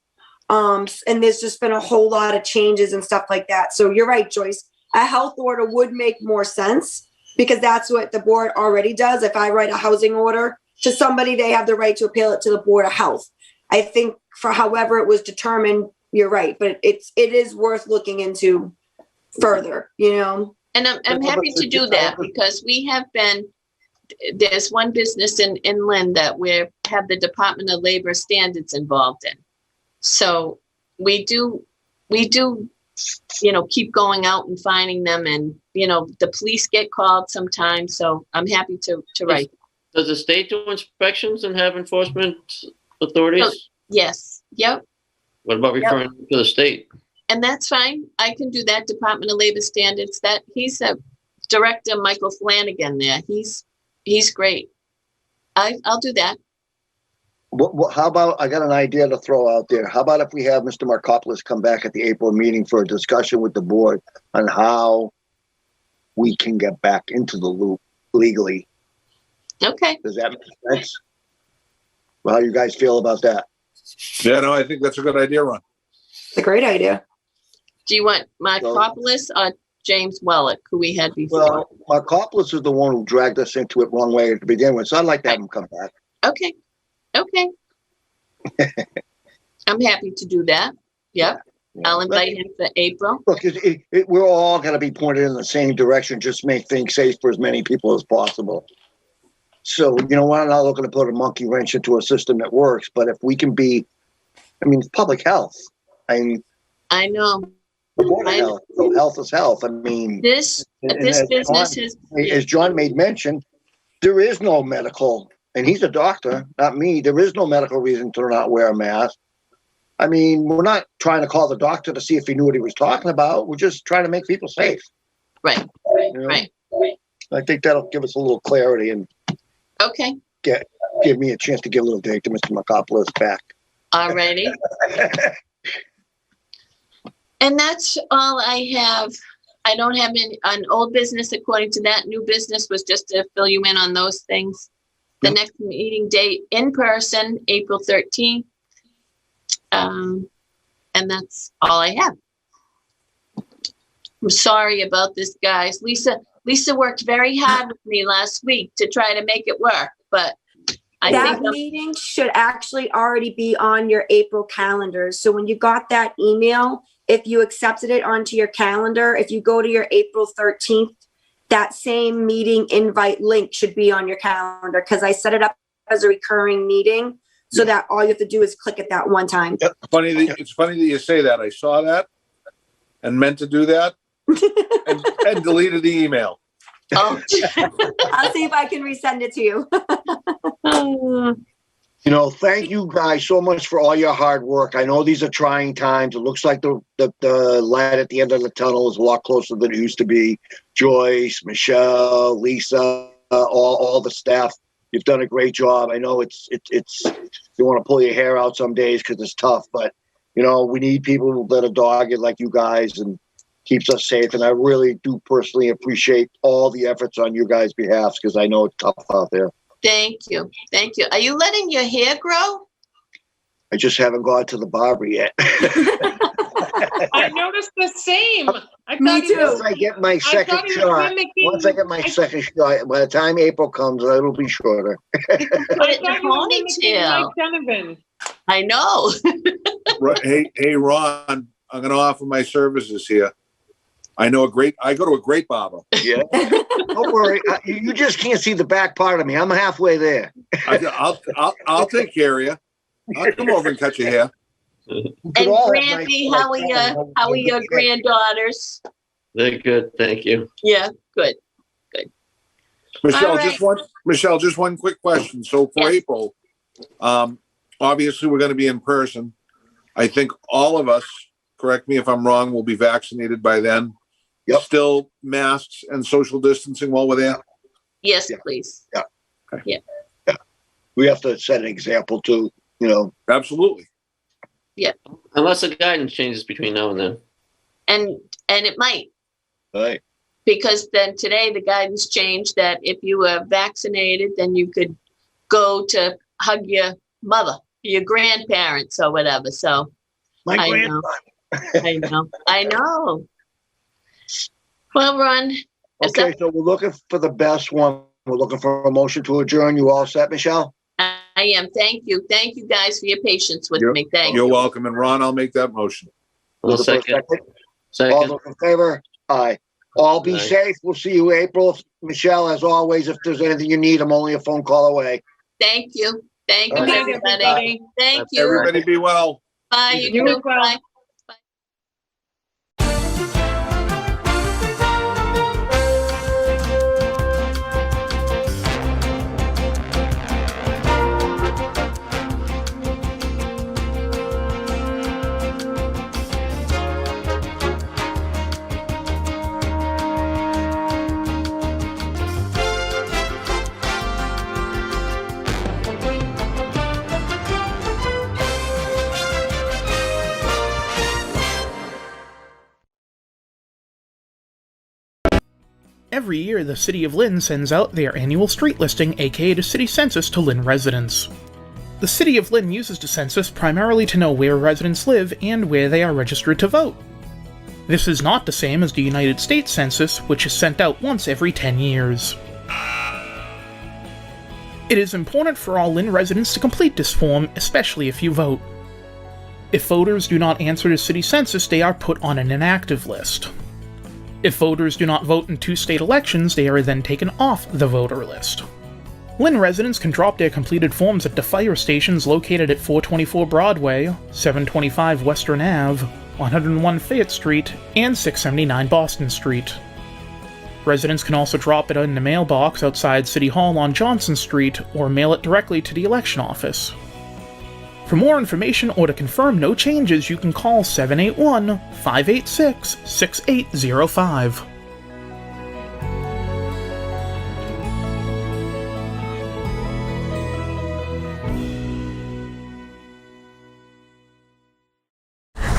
And there's just been a whole lot of changes and stuff like that. So you're right, Joyce. A health order would make more sense because that's what the board already does. If I write a housing order to somebody, they have the right to appeal it to the Board of Health. I think for however it was determined, you're right, but it is worth looking into further, And I'm happy to do that because there's one business in Lynn that we have the Department of Labor standards involved in. So we do, keep going out and finding them, and, the police get called sometimes. So I'm happy to write. Does the state do inspections and have enforcement authorities? Oh, yes. Yep. What about referring to the state? And that's fine. I can do that. Department of Labor standards. That he's a director, Michael Flanagan. There, he's great. I'll do that. How about, I got an idea to throw out there. How about if we have Mr. Markopoulos come back at the April meeting for a discussion with the board on how we can get back into the loop legally? Okay. Does that make sense? Well, how you guys feel about that? Yeah, no, I think that's a good idea, Ron. It's a great idea. Do you want Markopoulos or James Wellick, who we had before? Well, Markopoulos is the one who dragged us into it wrong way to begin with, so I'd like to have him come back. Okay. I'm happy to do that. Yep. I'll invite him for April. Look, we're all going to be pointed in the same direction, just make things safe for as many people as possible. So, we're not looking to put a monkey wrench into a system that works, but if we can it's public health. I know. Health. So health is health. This business is. As John made mention, there is no medical, and he's a doctor, not me. There is no medical reason to not wear a mask. We're not trying to call the doctor to see if he knew what he was talking about. We're just trying to make people safe. Right. Right. I think that'll give us a little clarity and give me a chance to give a little dig to Mr. Markopoulos back. Alrighty. And that's all I have. I don't have an old business according to that. New business was just to fill you in on those things. The next meeting date in person, April 13th. And that's all I have. I'm sorry about this, guys. Lisa worked very hard with me last week to try to make it work, but I That think, meeting should actually already be on your April calendars. So when you got that email, if you accepted it onto your calendar, if you go to your April 13th, that same meeting invite link should be on your calendar because I set it up as a recurring meeting so that all you have to do is click it that one time. It's funny that you say that. I saw that and meant to do that and deleted the email. oh. I'll see if I can resend it to you. You know, thank you guys so much for all your hard work. I know these are trying times. It looks like the light at the end of the tunnel is a lot closer than it used to be. Joyce, Michelle, Lisa, all the staff, you've done a great job. I know it's you want to pull your hair out some days because it's tough, but you know, we need people that are dogged like you guys and keeps us safe. And I really do personally appreciate all the efforts on you guys' behalf because I know it's tough out there. Thank you. Thank you. Are you letting your hair grow? I just haven't got to the barber yet. I noticed the same. Me too. Once I get my second shot, by the time April comes, it'll be shorter. Put it in a ponytail. I know. Hey, Ron, I'm going to offer my services here. I go to a great barber. Yeah. Don't worry. You just can't see the back part of me. I'm halfway there. I'll take care of you. I'll come over and cut your hair. And Grampy, how are your granddaughters? They're good, thank you. Yeah, good. Michelle, All right. just one quick question. So for Yes. April, obviously we're going to be in person. I think all of us, correct me if I'm wrong, will be vaccinated by then. Yep. Still masks and social distancing while we're there? Yes, Yeah. please. We have to set an example too, you know. Absolutely. Unless the guidance changes between now and then. And it might, Right. because then today the guidance changed that if you were vaccinated, then you could go to hug your mother, your grandparents or whatever. So My I grandson. I know. Well, Ron, Okay, so we're looking for the best one. We're looking for a motion to adjourn. You all set, Michelle? I am. Thank you. Thank you guys for your patience with me. Thank You're you. welcome. And Ron, I'll make that motion. I'll second. All Second. those in favor? Aye. All be Aye. safe. We'll see you April. Michelle, as always, if there's anything you need, I'm only a phone call away. Thank you. Thank you, All right. everybody. Thank you. Everybody be well. Bye. You You as too. well. Bye. Every year, the City of Lynn sends out their annual street listing, aka the City Census, to Lynn residents. The City of Lynn uses the census primarily to know where residents live and where they are registered to vote. This is not the same as the United States Census, which is sent out once every 10 years. It is important for all Lynn residents to complete this form, especially if you vote. If voters do not answer the city census, they are put on an inactive list. If voters do not vote in 2 state elections, they are then taken off the voter list. Lynn residents can drop their completed forms at the fire stations located at 424 Broadway, 725 Western Ave, 101 Fayette Street, and 679 Boston Street. Residents can also drop it in the mailbox outside City Hall on Johnson Street or mail it directly to the election office. For more information or to confirm no changes, you can call 781-586-6805.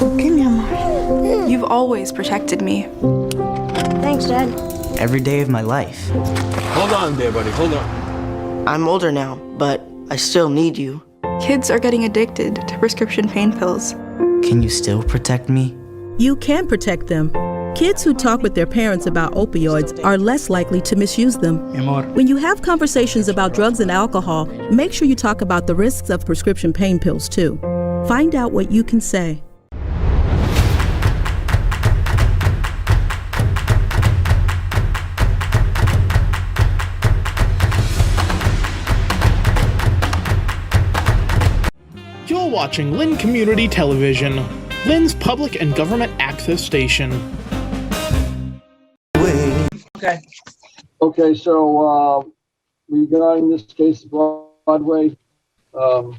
Okay, mi amor. You've always protected me. Thanks, Dad. Every day of my life. Hold on there, buddy. Hold on. I'm older now, but I still need you. Kids are getting addicted to prescription pain pills. Can you still protect me? You can protect them. Kids who talk with their parents about opioids are less likely to misuse them. When you have conversations about drugs and alcohol, make sure you talk about the risks of prescription pain pills too. Find out what you can say. You're watching Lynn Community Television, Lynn's public and government access station. Okay. Okay, so regarding this case, Broadway, the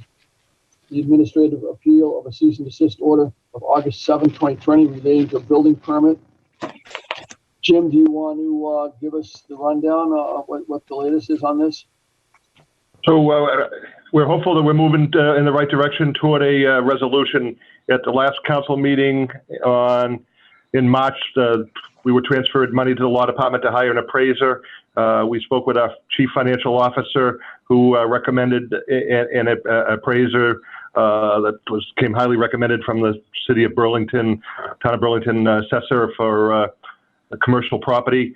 administrative appeal of a cease and desist order of August 7, 2020 relating to a building permit. Jim, do you want to give us the rundown of what the latest is on this? So we're hopeful that we're moving in the right direction toward a resolution. At the last council meeting in March, we were transferred money to the law department to hire an appraiser. We spoke with our chief financial officer, who recommended an appraiser that came highly recommended from the city of Burlington, town of Burlington assessor for commercial property.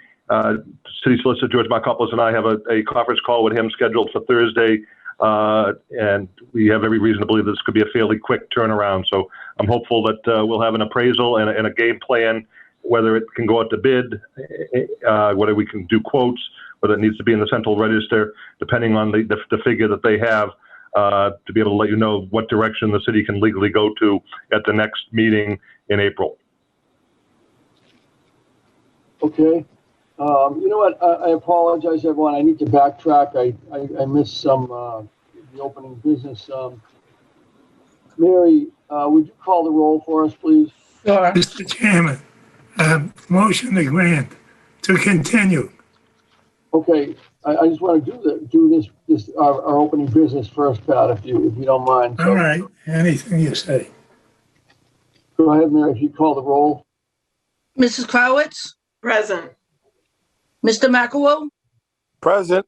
City Solicitor George Markopoulos and I have a conference call with him scheduled for Thursday, and we have every reason to believe this could be a fairly quick turnaround. So I'm hopeful that we'll have an appraisal and a game plan, whether it can go out to bid, whether we can do quotes, whether it needs to be in the central register, depending on the figure that they have, to be able to let you know what direction the city can legally go to at the next meeting in April. Okay. You know what? I apologize, everyone. I need to backtrack. I missed some the opening business. Mary, would you call the roll for us, please? Sure. Mr. Chairman, motion to grant to continue. Okay. I just want to do this our opening business first, Pat, if you don't mind. All right. Anything you say. Go ahead, Mary, if you call the roll. Mrs. Crowitz? Present. Mr. McElwo? Present.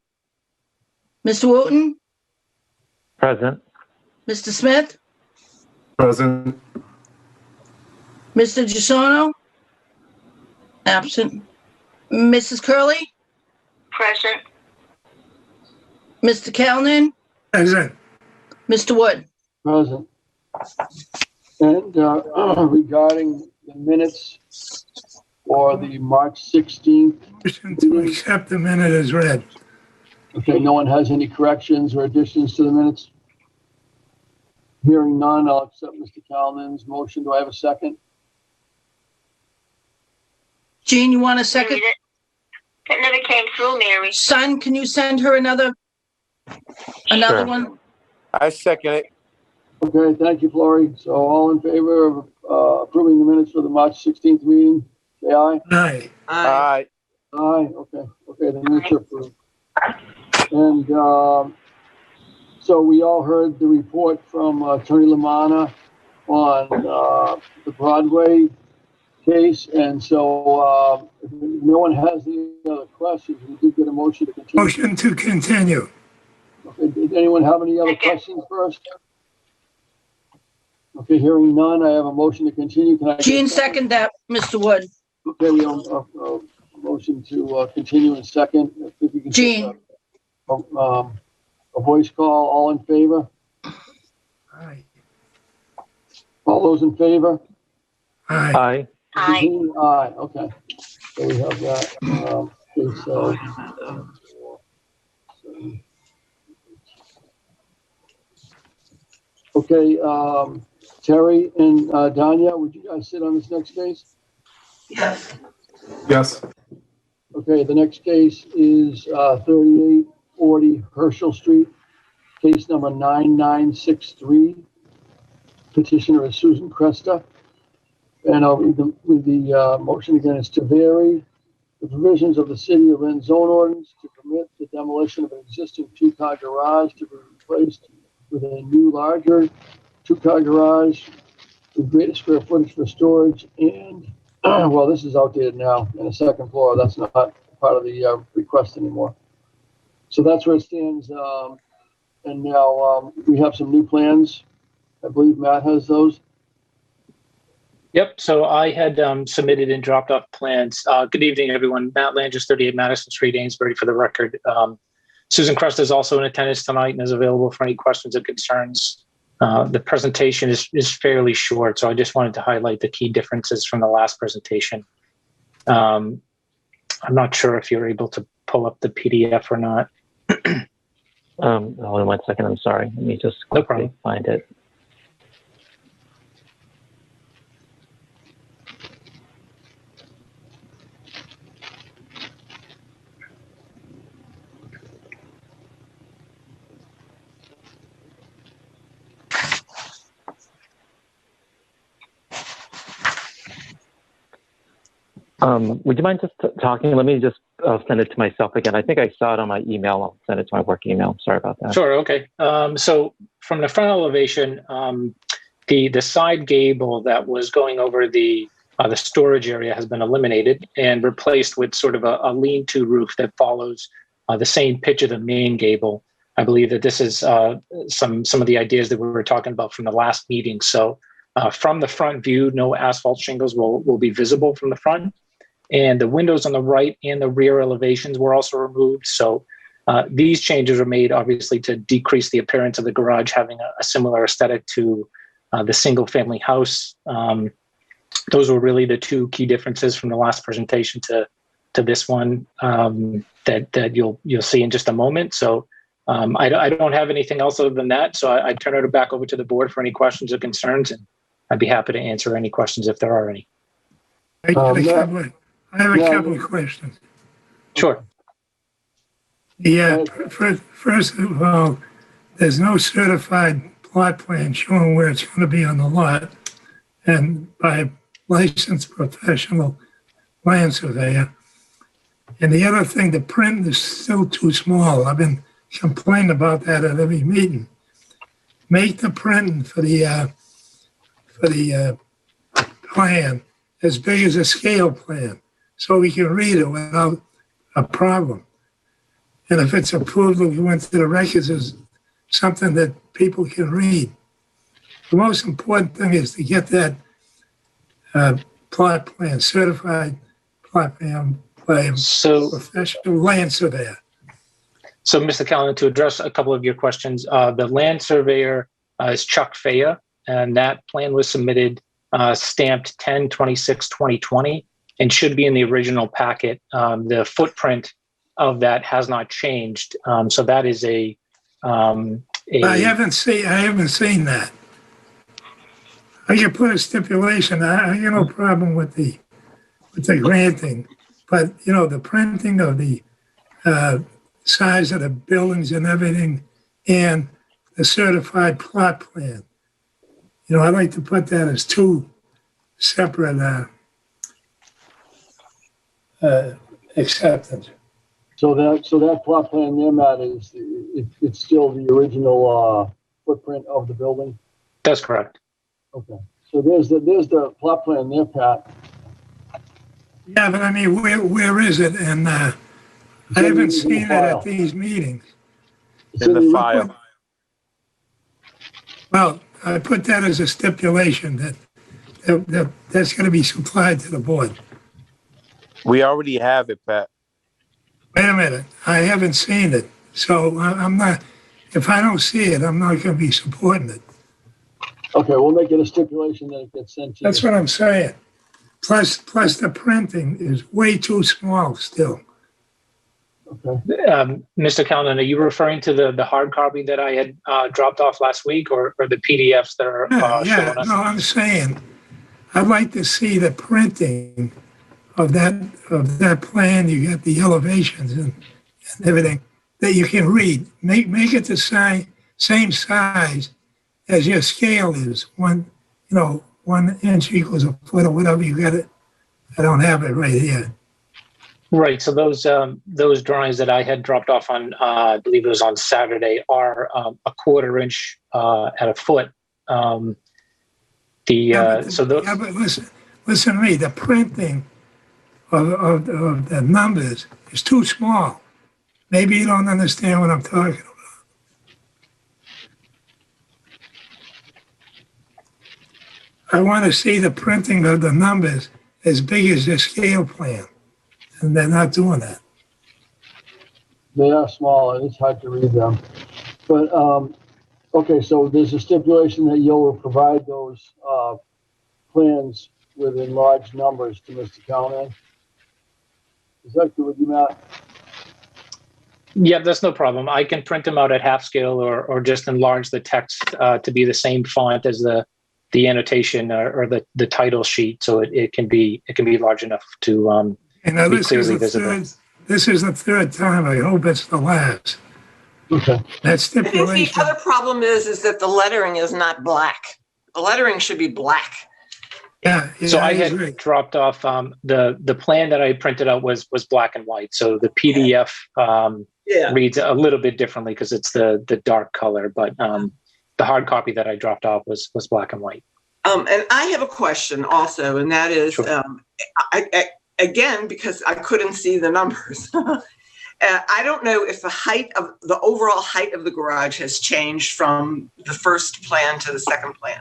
Mr. Wooten? Present. Mr. Smith? Present. Mr. Gisono? Absent. Mrs. Curley? Present. Mr. Kalnin? Present. Mr. Wood? Present. And regarding the minutes for the March 16th. Motion to accept the minute as read. Okay, no one has any corrections or additions to the minutes? Hearing none, I'll accept Mr. Kalnin's motion. Do I have a second? Jean, you want a second? That never came through, Mary. Son, can you send her another Sure. one? I second it. Okay, thank you, Flory. So all in favor of approving the minutes for the March 16th meeting, say aye. Aye. Aye. Aye, okay. Okay, the minutes are approved. And so we all heard the report from Attorney Lamanna on the Broadway case. And so if no one has any other questions, we did get a motion to continue. Motion to continue. Okay, did anyone have any other questions first? Okay, hearing none, I have a motion to continue. Can I? Jean, second that, Mr. Wood. Okay, we have a motion to continue in second. If we can Jean. A voice call, all in favor? Aye. All those in favor? Aye. Aye. Aye, okay. So we have that. Okay, so. Okay, Terry and Danya, would you guys sit on this next case? Yes. Yes. Okay, the next case is 3840 Herschel Street, case number 9963. Petitioner is Susan Cresta. And I'll read the motion again. Is to vary the provisions of the City of Lynn zone ordinance to permit the demolition of an existing two-car garage to be replaced with a new, larger two-car garage with greater square footage for storage and, well, this is outdated now, in a second floor. That's not part of the request anymore. So that's where it stands. And now we have some new plans. I believe Matt has those. Yep. So I had submitted and dropped off plans. Good evening, everyone. Matt Langis, 38 Madison Street, Amesbury, for the record. Susan Crest is also in attendance tonight and is available for any questions or concerns. The presentation is fairly short, so I just wanted to highlight the key differences from the last presentation. I'm not sure if you're able to pull up the PDF or not. Hold on 1 second. I'm sorry. Let me just quickly find it. Would you mind just talking? Let me just send it to myself again. I think I saw it on my email. I'll send it to my work email. Sorry about that. Sure. Okay. So from the front elevation, the side gable that was going over the storage area has been eliminated and replaced with sort of a lean-to roof that follows the same pitch of the main gable. I believe that this is some of the ideas that we were talking about from the last meeting. So from the front view, no asphalt shingles will be visible from the front. And the windows on the right and the rear elevations were also removed. So these changes are made, obviously, to decrease the appearance of the garage, having a similar aesthetic to the single-family house. Those were really the two key differences from the last presentation to this one that you'll see in just a moment. So I don't have anything else other than that. So I turn it back over to the board for any questions or concerns, and I'd be happy to answer any questions if there are any. I have a couple of questions. Sure. Yeah, first of all, there's no certified plot plan showing where it's going to be on the lot, and by a licensed professional land surveyor. And the other thing, the print is still too small. I've been complaining about that at every meeting. Make the print for the plan as big as a scale plan, so we can read it without a problem. And if it's approved, we went to the records as something that people can read. The most important thing is to get that plot plan, certified plot plan by a professional land surveyor. So, Mr. Callahan, to address a couple of your questions, the land surveyor is Chuck Faya, and that plan was submitted stamped 10/26/2020 and should be in the original packet. The footprint of that has not changed, so that is a. I haven't seen that. I can put a stipulation. I have no problem with the granting, but the printing of the size of the buildings and everything, and the certified plot plan. I'd like to put that as two separate acceptance. So that plot plan there, Matt, it's still the original footprint of the building? That's correct. Okay. So there's the plot plan there, Pat. Yeah, but I mean, where is it? And I haven't seen it at these meetings. It's in the file. Well, I put that as a stipulation that's going to be supplied to the board. We already have it, Pat. Wait a minute. I haven't seen it. So I'm not, if I don't see it, I'm not going to be supporting it. Okay, we'll make it a stipulation that it gets sent to That's you. what I'm saying. Plus the printing is way too small still. Okay. Mr. Callahan, are you referring to the hard copy that I had dropped off last week, or the PDFs that are showing us? No, I'm saying I'd like to see the printing of that plan. You got the elevations and everything that you can read. Make it the same size as your scale is. 1 inch equals a foot or whatever you got it. I don't have it right here. Right. So those drawings that I had dropped off on, I believe it was on Saturday, are a 1/4 inch at a foot. But listen to me. The printing of the numbers is too small. Maybe you don't understand what I'm talking about. I want to see the printing of the numbers as big as the scale plan, and they're not doing that. They are small, and it's hard to read them. But, okay, so there's a stipulation that you'll provide those plans with enlarged numbers to Mr. Callahan. Is that good with you, Matt? Yeah, that's no problem. I can print them out at half scale or just enlarge the text to be the same font as the annotation or the title sheet, so it can be large enough to be clearly visible. This is the third time. I hope it's the last. Okay. That stipulation. The other problem is that the lettering is not black. The lettering should be black. Yeah. So I had dropped off the plan that I printed out was black and white. So the PDF reads a little bit differently because it's the dark color, but the hard copy that I dropped off was black and white. And I have a question also, and that is, Sure. Again, because I couldn't see the numbers. I don't know if the overall height of the garage has changed from the first plan to the second plan.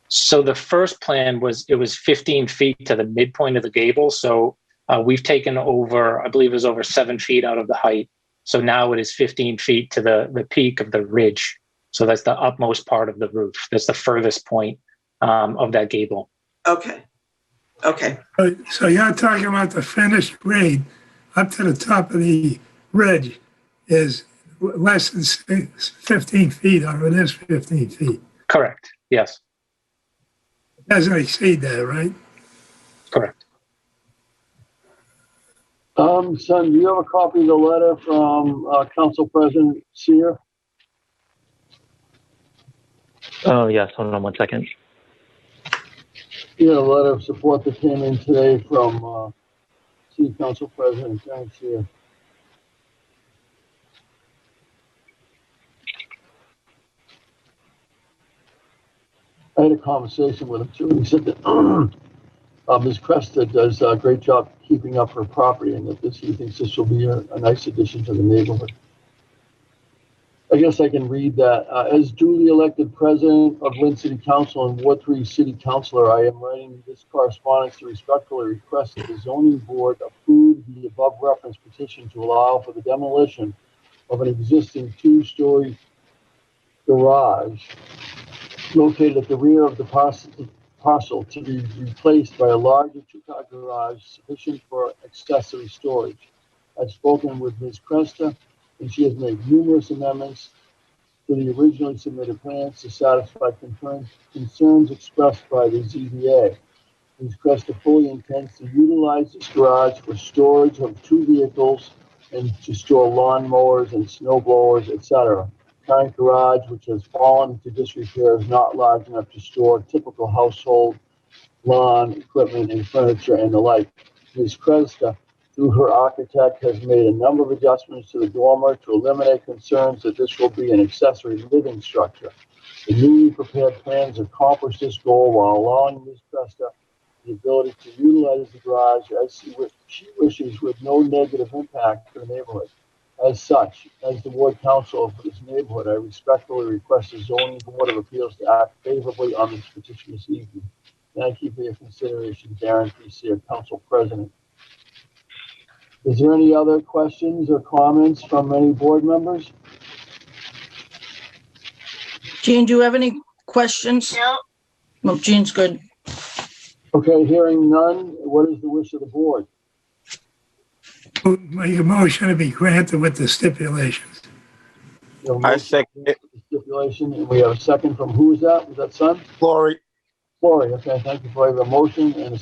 So the first plan was 15 feet to the midpoint of the gable. So we've taken over, I believe it was over 7 feet out of the height. So now it is 15 feet to the peak of the ridge. So that's the upmost part of the roof. That's the furthest point of that gable. Okay. Okay. So you're talking about the finished grade up to the top of the ridge is less than 15 feet, or it is 15 feet. Correct. Yes. It doesn't exceed that, right? Correct. Son, do you have a copy of the letter from Council President Sear? Oh, yes. Hold on one second. Yeah, a letter of support that came in today from City Council President Karen Sear. I had a conversation with him too. He said that Ms. Cresta does a great job keeping up her property, and that he thinks this will be a nice addition to the neighborhood. I guess I can read that. As duly elected president of Lynn City Council and Ward 3 City Councilor, I am writing this correspondence to respectfully request that the zoning board approve the above referenced petition to allow for the demolition of an existing 2-story garage located at the rear of the parcel to be replaced by a larger 2-car garage sufficient for accessory storage. I've spoken with Ms. Cresta, and she has made numerous amendments to the originally submitted plans to satisfy concerns expressed by the ZBA. Ms. Cresta fully intends to utilize this garage for storage of 2 vehicles and to store lawn mowers and snow blowers, etc. Current garage, which has fallen into disrepair, is not large enough to store typical household lawn equipment and furniture and the like. Ms. Cresta, through her architect, has made a number of adjustments to the dormer to eliminate concerns that this will be an accessory living structure. The newly prepared plans accomplish this goal while allowing Ms. Cresta the ability to utilize the garage as she wishes with no negative impact to the neighborhood. As such, as the ward council for this neighborhood, I respectfully request the zoning board of appeals to act favorably on this petition this evening. Thank you for your consideration, Darren P. Sear, council president. Is there any other questions or comments from any board members? Jean, do you have any questions? No. Well, Jean's good. Okay, hearing none, what is the wish of the board? Make a motion to be granted with the stipulations. I second it. Stipulation, and we have a second from who is that? Was that son? Glory. Glory, okay, thank you for the motion and a